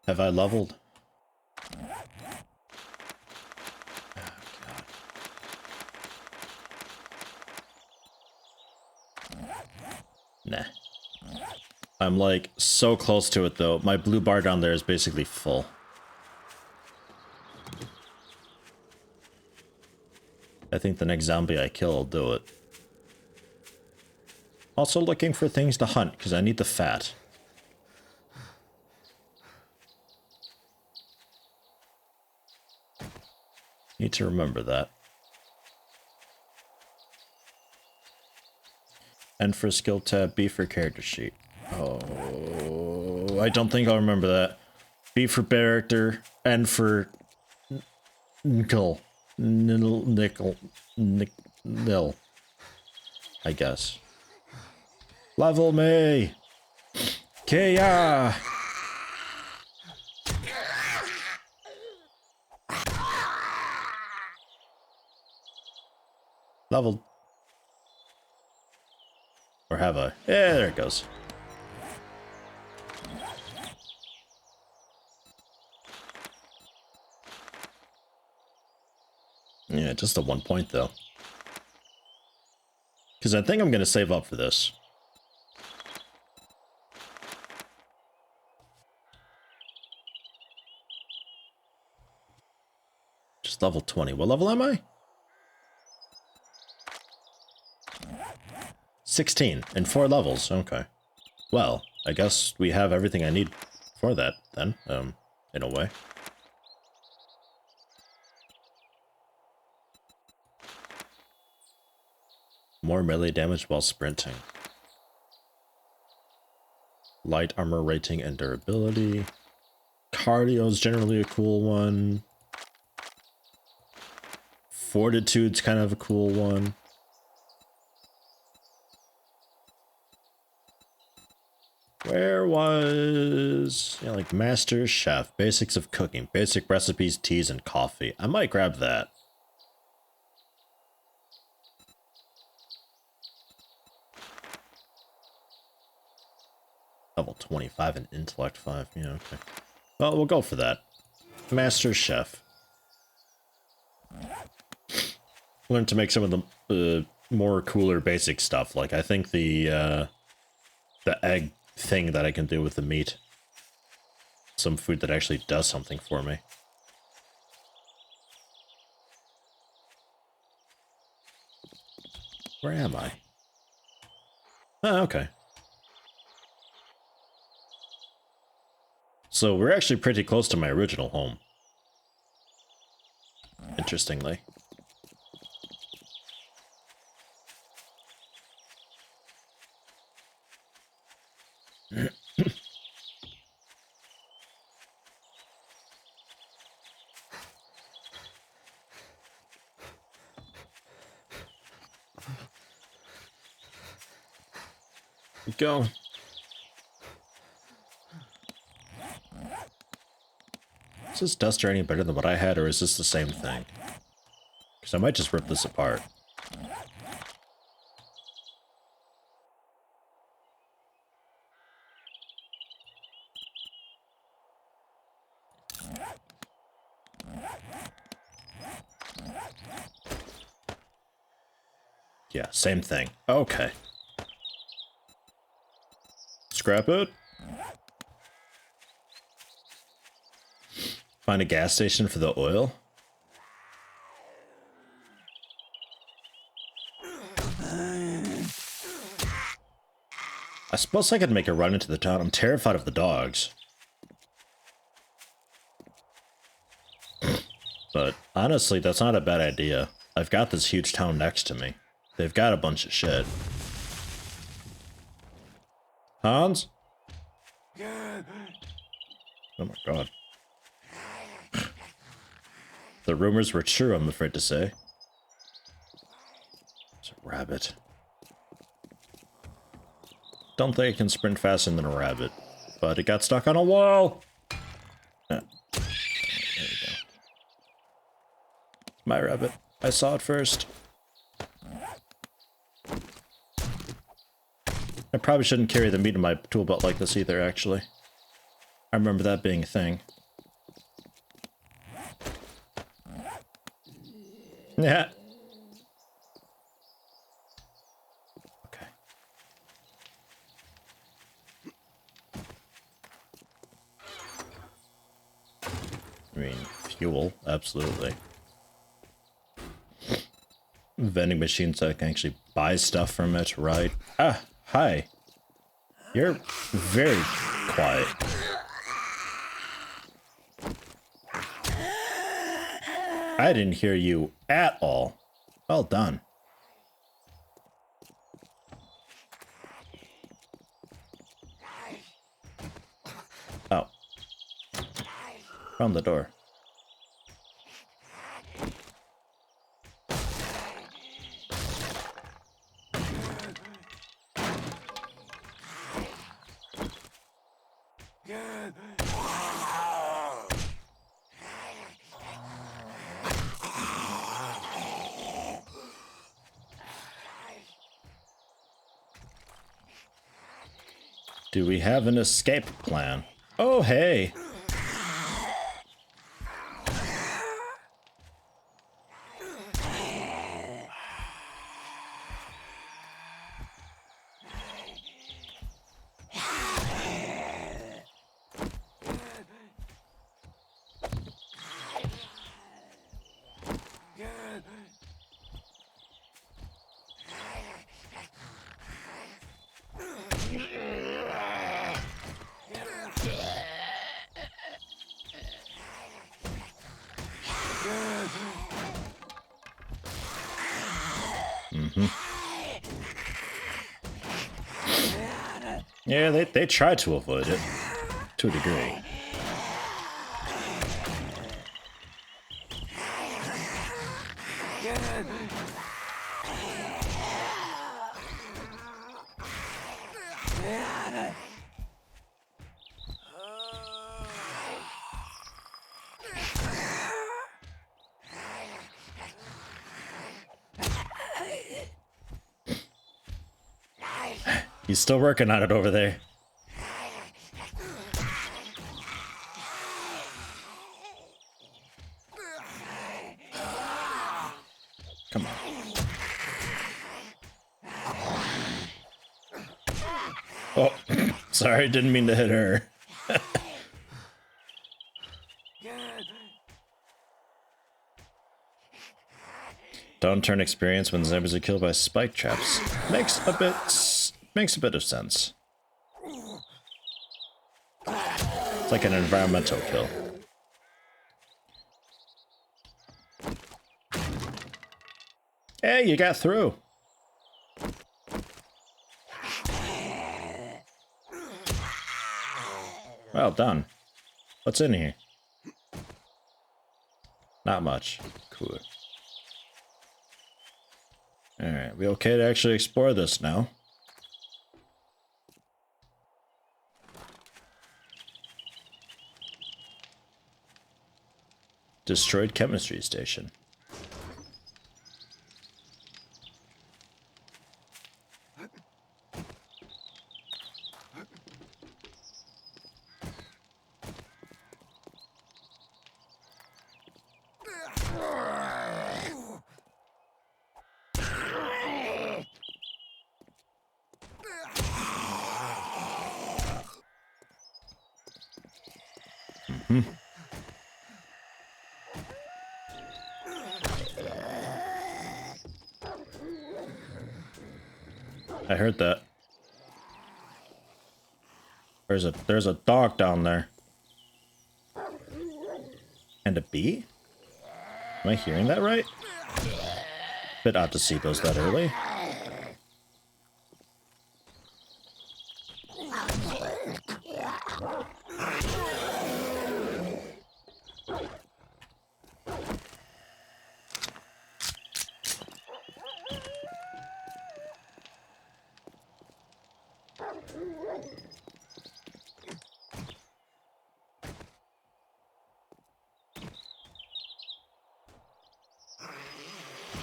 Have I leveled? Nah. I'm like so close to it though. My blue bar down there is basically full. I think the next zombie I kill will do it. Also looking for things to hunt because I need the fat. Need to remember that. N for skill tab, B for character sheet. Oh, I don't think I'll remember that. B for character, N for nickel, nil, I guess. Level me! Kia! Leveled. Or have I? Yeah, there it goes. Yeah, just a 1 point though. Because I think I'm going to save up for this. Just level 20. What level am I? 16 in 4 levels. Okay. Well, I guess we have everything I need for that then, in a way. More melee damage while sprinting. Light armor rating and durability. Cardio is generally a cool one. Fortitude's kind of a cool one. Where was... Yeah, like Master Chef, basics of cooking, basic recipes, teas, and coffee. I might grab that. Level 25 and intellect 5. Yeah, okay. Well, we'll go for that. Master Chef. Learn to make some of the more cooler basic stuff. Like, I think the egg thing that I can do with the meat. Some food that actually does something for me. Where am I? Oh, okay. So we're actually pretty close to my original home. Interestingly. Go. Is this duster any better than what I had, or is this the same thing? Because I might just rip this apart. Yeah, same thing. Okay. Scrap it. Find a gas station for the oil. I suppose I could make a run into the town. I'm terrified of the dogs. But honestly, that's not a bad idea. I've got this huge town next to me. They've got a bunch of shit. Hans? Oh my god. The rumors were true, I'm afraid to say. It's a rabbit. Don't think I can sprint faster than a rabbit, but it got stuck on a wall. There we go. My rabbit. I saw it first. I probably shouldn't carry the meat in my tool belt like this either, actually. I remember that being a thing. Yeah. Okay. I mean, fuel, absolutely. Vending machines that I can actually buy stuff from it, right? Ah, hi. You're very quiet. I didn't hear you at all. Well done. Oh. Found the door. Do we have an escape plan? Oh, hey. Yeah, they tried to avoid it, to a degree. He's still working on it over there. Oh, sorry, didn't mean to hit her. Don't turn experience when zombies are killed by spike traps. Makes a bit of sense. It's like an environmental kill. Hey, you got through. Well done. What's in here? Not much. Cool. Alright, we okay to actually explore this now? Destroyed chemistry station. I heard that. There's a dog down there. And a bee? Am I hearing that right? Bit odd to see those that early.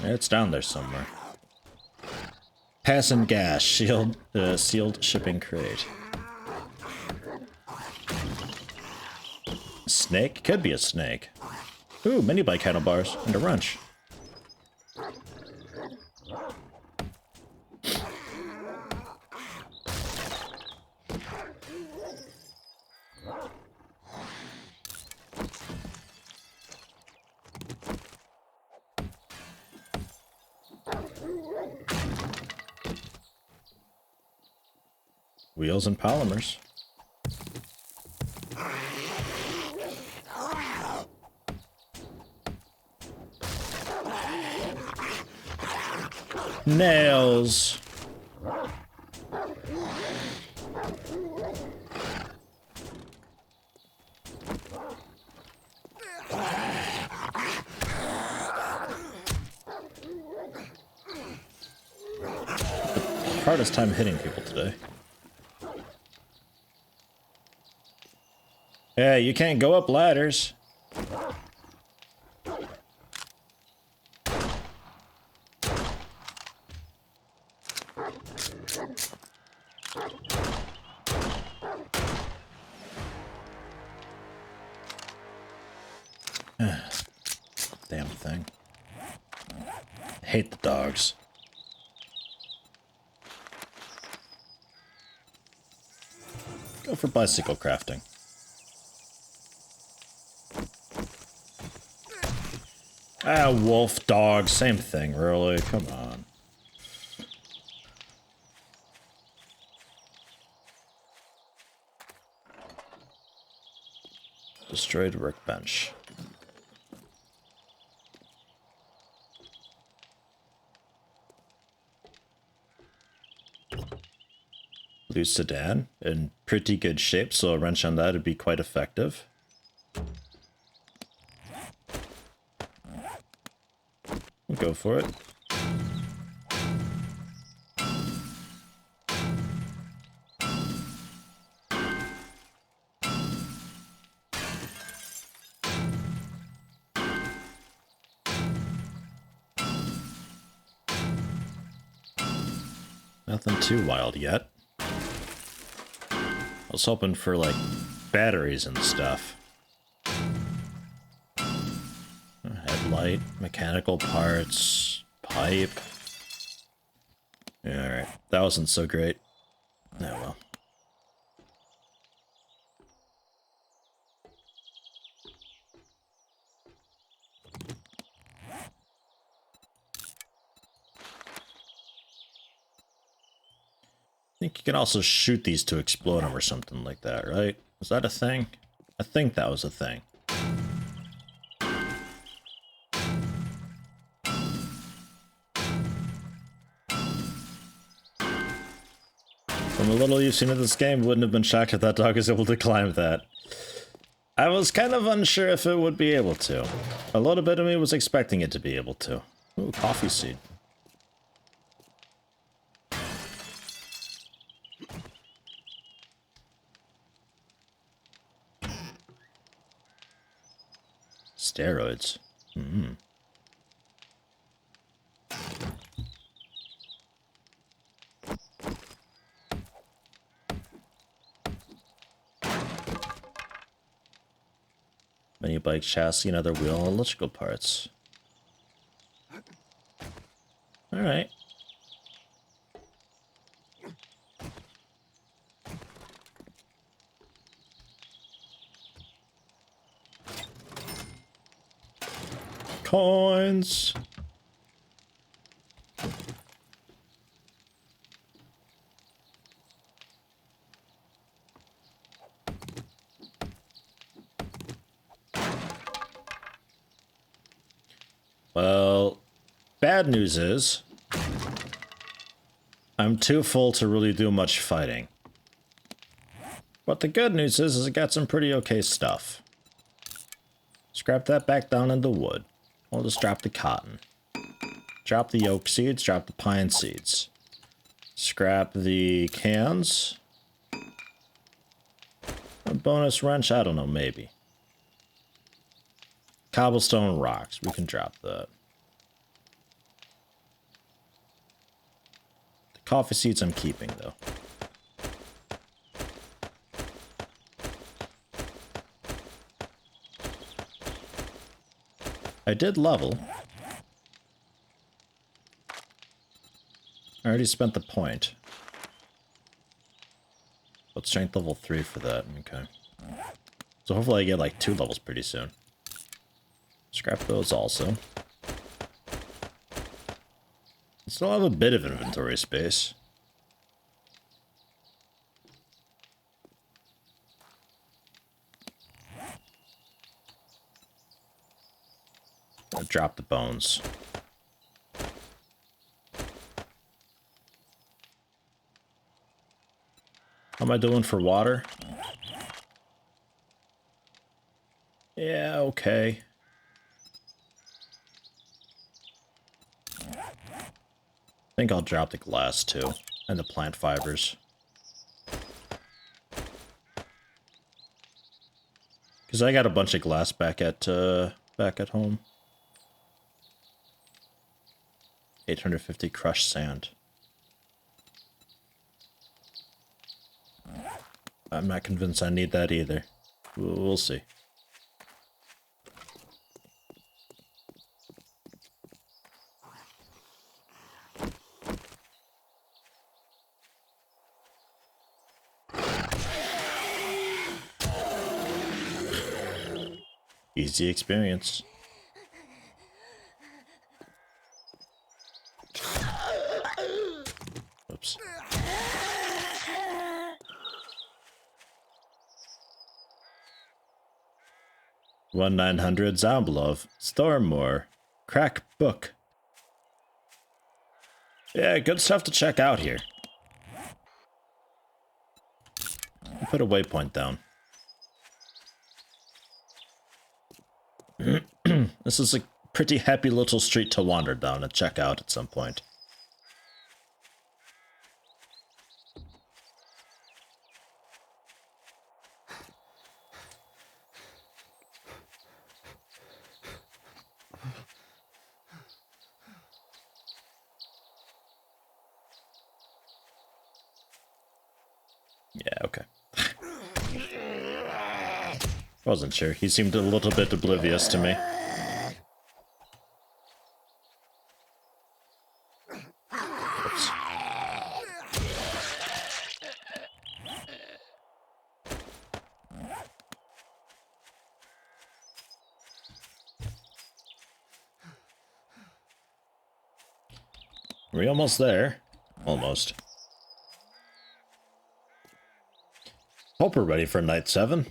It's down there somewhere. Pass and gas, sealed shipping crate. Snake? Could be a snake. Ooh, mini bike handlebars and a wrench. Wheels and polymers. Nails. Hardest time hitting people today. Hey, you can't go up ladders. Damn thing. I hate the dogs. Go for bicycle crafting. Ah, wolf, dog, same thing, really. Come on. Destroyed workbench. Blue sedan in pretty good shape, so a wrench on that would be quite effective. We'll go for it. Nothing too wild yet. I was hoping for, like, batteries and stuff. Headlight, mechanical parts, pipe. Alright, that wasn't so great. Oh well. think you can also shoot these to explode them or something like that, right? Was that a thing? I think that was a thing. From a little you've seen of this game, wouldn't have been shocked if that dog is able to climb that. I was kind of unsure if it would be able to. A little bit of me was expecting it to be able to. Ooh, coffee seed. Steroids. Mm-hmm. Mini bike chassis and other wheel electrical parts. Alright. Coins! Well, bad news is I'm too full to really do much fighting. But the good news is I got some pretty okay stuff. Scrap that back down into wood. I'll just drop the cotton. Drop the oak seeds, drop the pine seeds. Scrap the cans. A bonus wrench? I don't know, maybe. Cobblestone rocks. We can drop that. The coffee seeds I'm keeping, though. I did level. I already spent the point. But strength level 3 for that. Okay. So hopefully I get like 2 levels pretty soon. Scrap those also. Still have a bit of inventory space. I'll drop the bones. How am I doing for water? Yeah, okay. I think I'll drop the glass too, and the plant fibers. Because I got a bunch of glass back at home. 850 crushed sand. I'm not convinced I need that either. We'll see. Easy experience. Oops. One 900 Zomblov. Stormmoor. Crack book. Yeah, good stuff to check out here. Put a waypoint down. This is a pretty happy little street to wander down and check out at some point. Yeah, okay. Wasn't sure. He seemed a little bit oblivious to me. Oops. Are we almost there? Almost. Hope we're ready for night 7.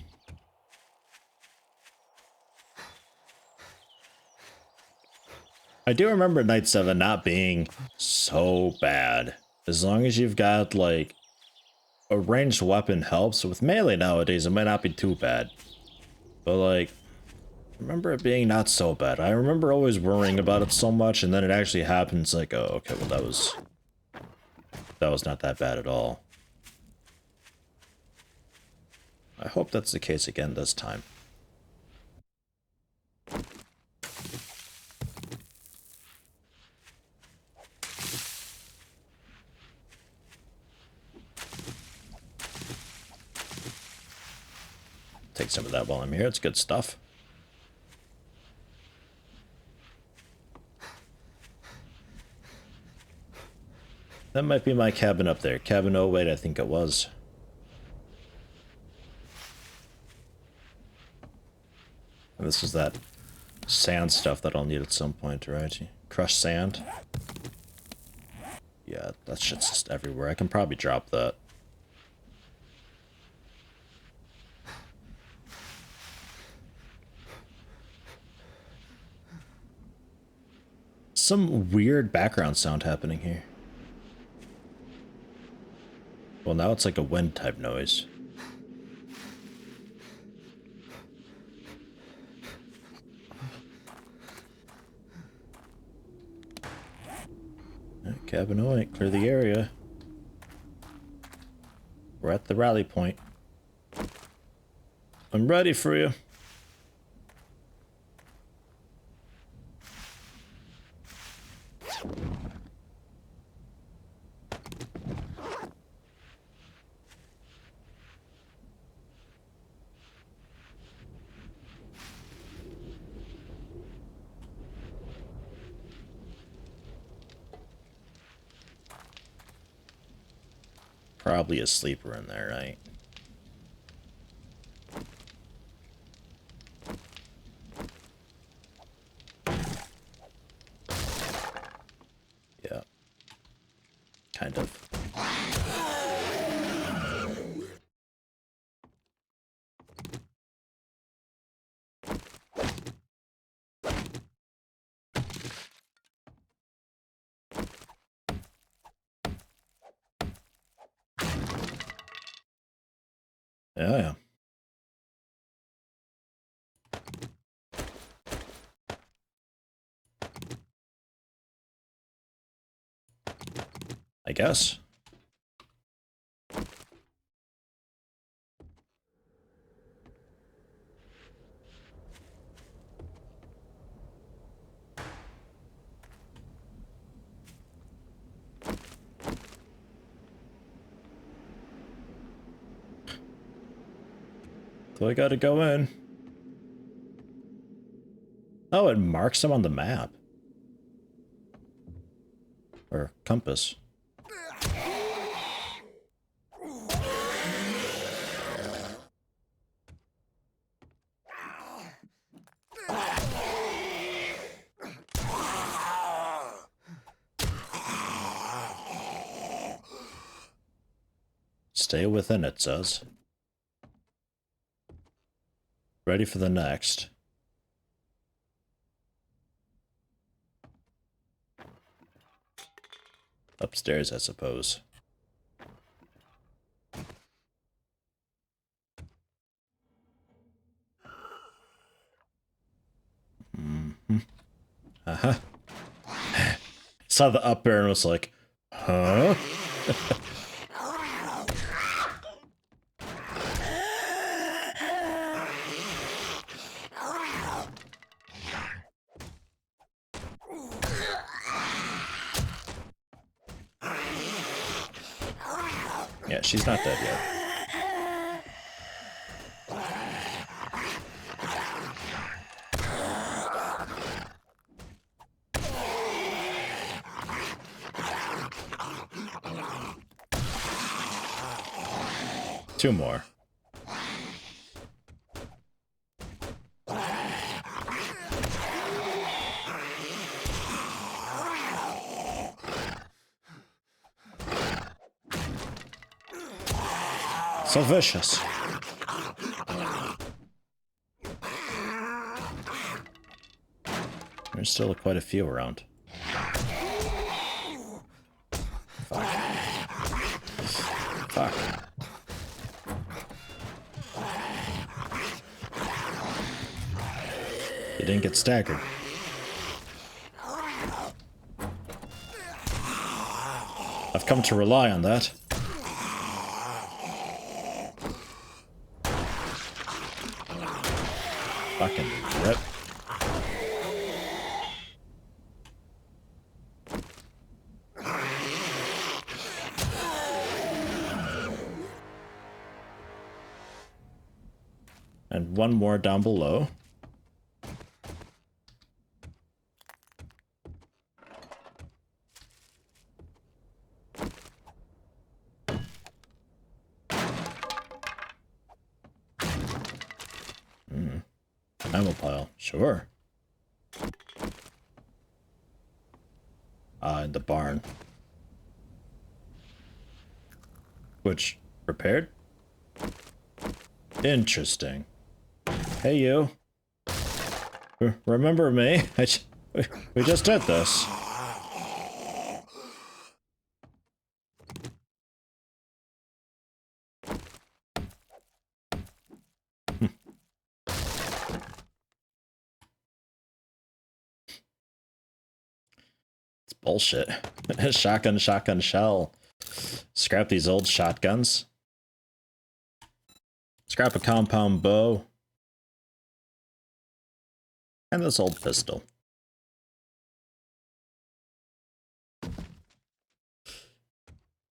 I do remember night 7 not being so bad. As long as you've got, like, a ranged weapon helps. With melee nowadays, it might not be too bad. But, like, I remember it being not so bad. I remember always worrying about it so much, and then it actually happens, like, oh, okay, well, that was not that bad at all. I hope that's the case again this time. Take some of that while I'm here. It's good stuff. That might be my cabin up there. Cabin 08, I think it was. And this is that sand stuff that I'll need at some point, right? Crushed sand. Yeah, that shit's just everywhere. I can probably drop that. Some weird background sound happening here. Well, now it's like a wind type noise. Cabin 08, clear the area. We're at the rally point. I'm ready for you. Probably a sleeper in there, right? Yeah. Kind of. Yeah. I guess. So I gotta go in. Oh, it marks them on the map. Or compass. Stay within, it says. Ready for the next. Upstairs, I suppose. Mm-hmm. Uh-huh. Saw the up bear and was like, huh? Yeah, she's not dead yet. Two more. So vicious. There's still quite a few around. Fuck. Fuck. You didn't get staggered. I've come to rely on that. Fucking rip. And one more down below. Ammo pile, sure. In the barn. Which, repaired? Interesting. Hey, you. Remember me? We just did this. It's bullshit. Shotgun, shotgun shell. Scrap these old shotguns. Scrap a compound bow. And this old pistol.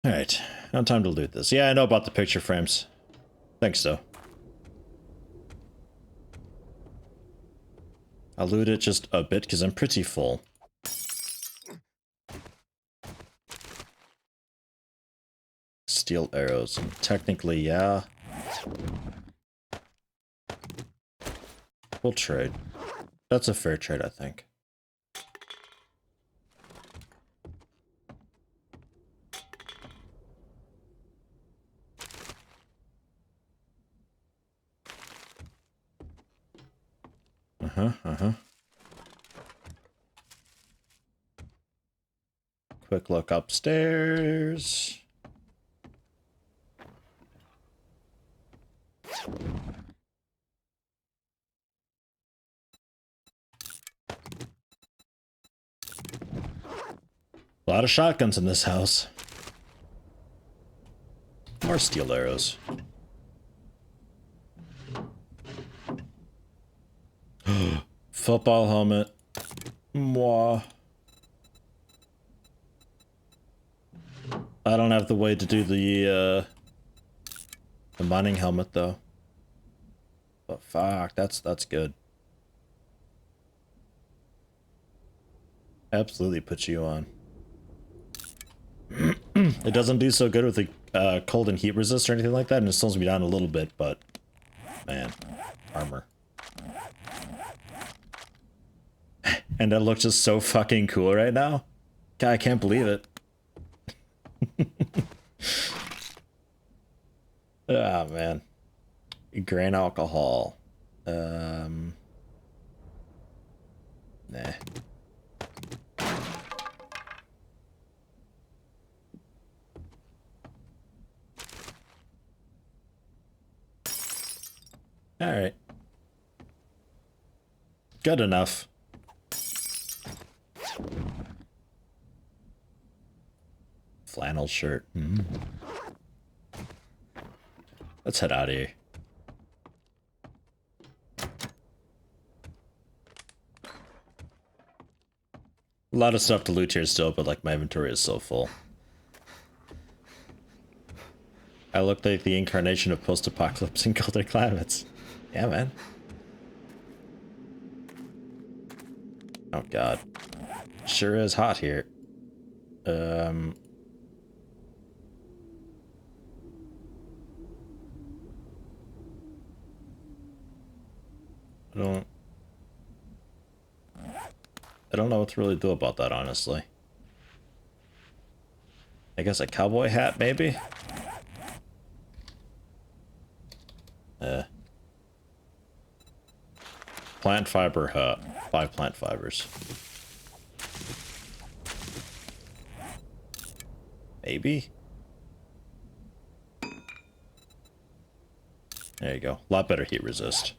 Alright, now time to loot this. Yeah, I know about the picture frames. Thanks, though. I'll loot it just a bit, because I'm pretty full. Steel arrows. Technically, yeah. We'll trade. That's a fair trade, I think. Quick look upstairs. A lot of shotguns in this house. More steel arrows. Football helmet. Mwah. I don't have the way to do the mining helmet though. But fuck, that's good. Absolutely put you on. It doesn't do so good with the cold and heat resist or anything like that, and it slows me down a little bit, but man, armor. And that looks just so fucking cool right now. God, I can't believe it. Ah, man. Grain alcohol. Nah. Alright. Good enough. Flannel shirt. Let's head out of here. A lot of stuff to loot here still, but like my inventory is so full. I look like the incarnation of post-apocalypse in colder climates. Yeah, man. Oh god. Sure is hot here. I don't know what to really do about that, honestly. I guess a cowboy hat, maybe? Plant fiber hut. 5 plant fibers. Maybe? There you go. A lot better heat resist.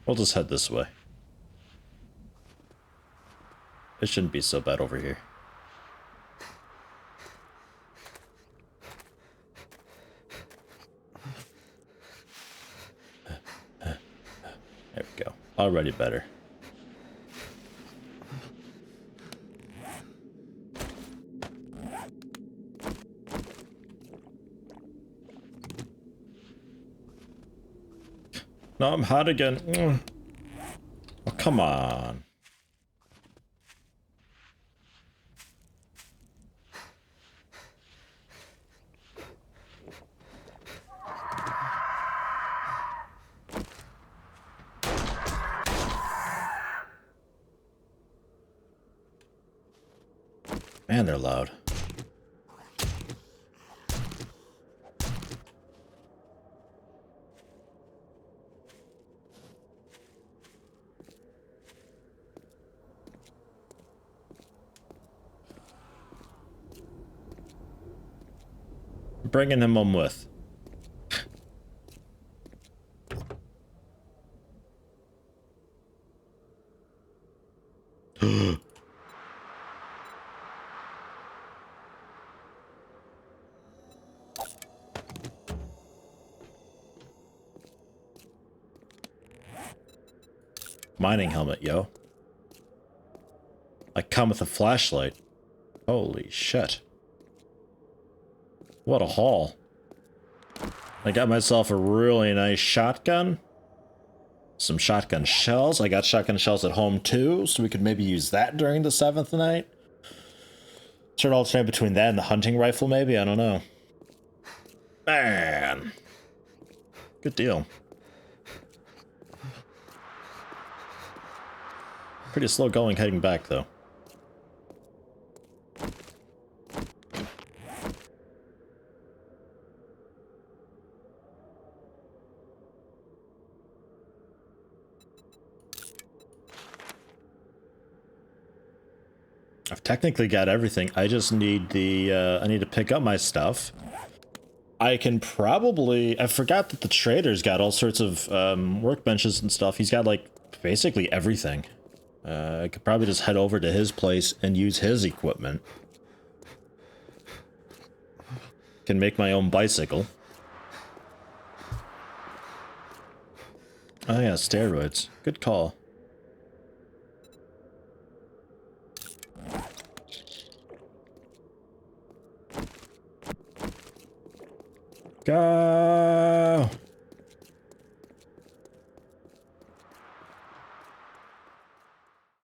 We'll just head this way. It shouldn't be so bad over here. There we go. Already better. No, I'm hot again. Oh, come on. Man, they're loud. Bringing him home with. Mining helmet, yo. I come with a flashlight. Holy shit. What a haul. I got myself a really nice shotgun. Some shotgun shells. I got shotgun shells at home too, so we could maybe use that during the 7th night. Sort of alternate between that and the hunting rifle maybe, I don't know. Man. Good deal. Pretty slow going heading back though. I've technically got everything. I just need the, I need to pick up my stuff. I can probably, I forgot that the trader's got all sorts of workbenches and stuff. He's got like basically everything. I could probably just head over to his place and use his equipment. Can make my own bicycle. Oh yeah, steroids. Good call. Go!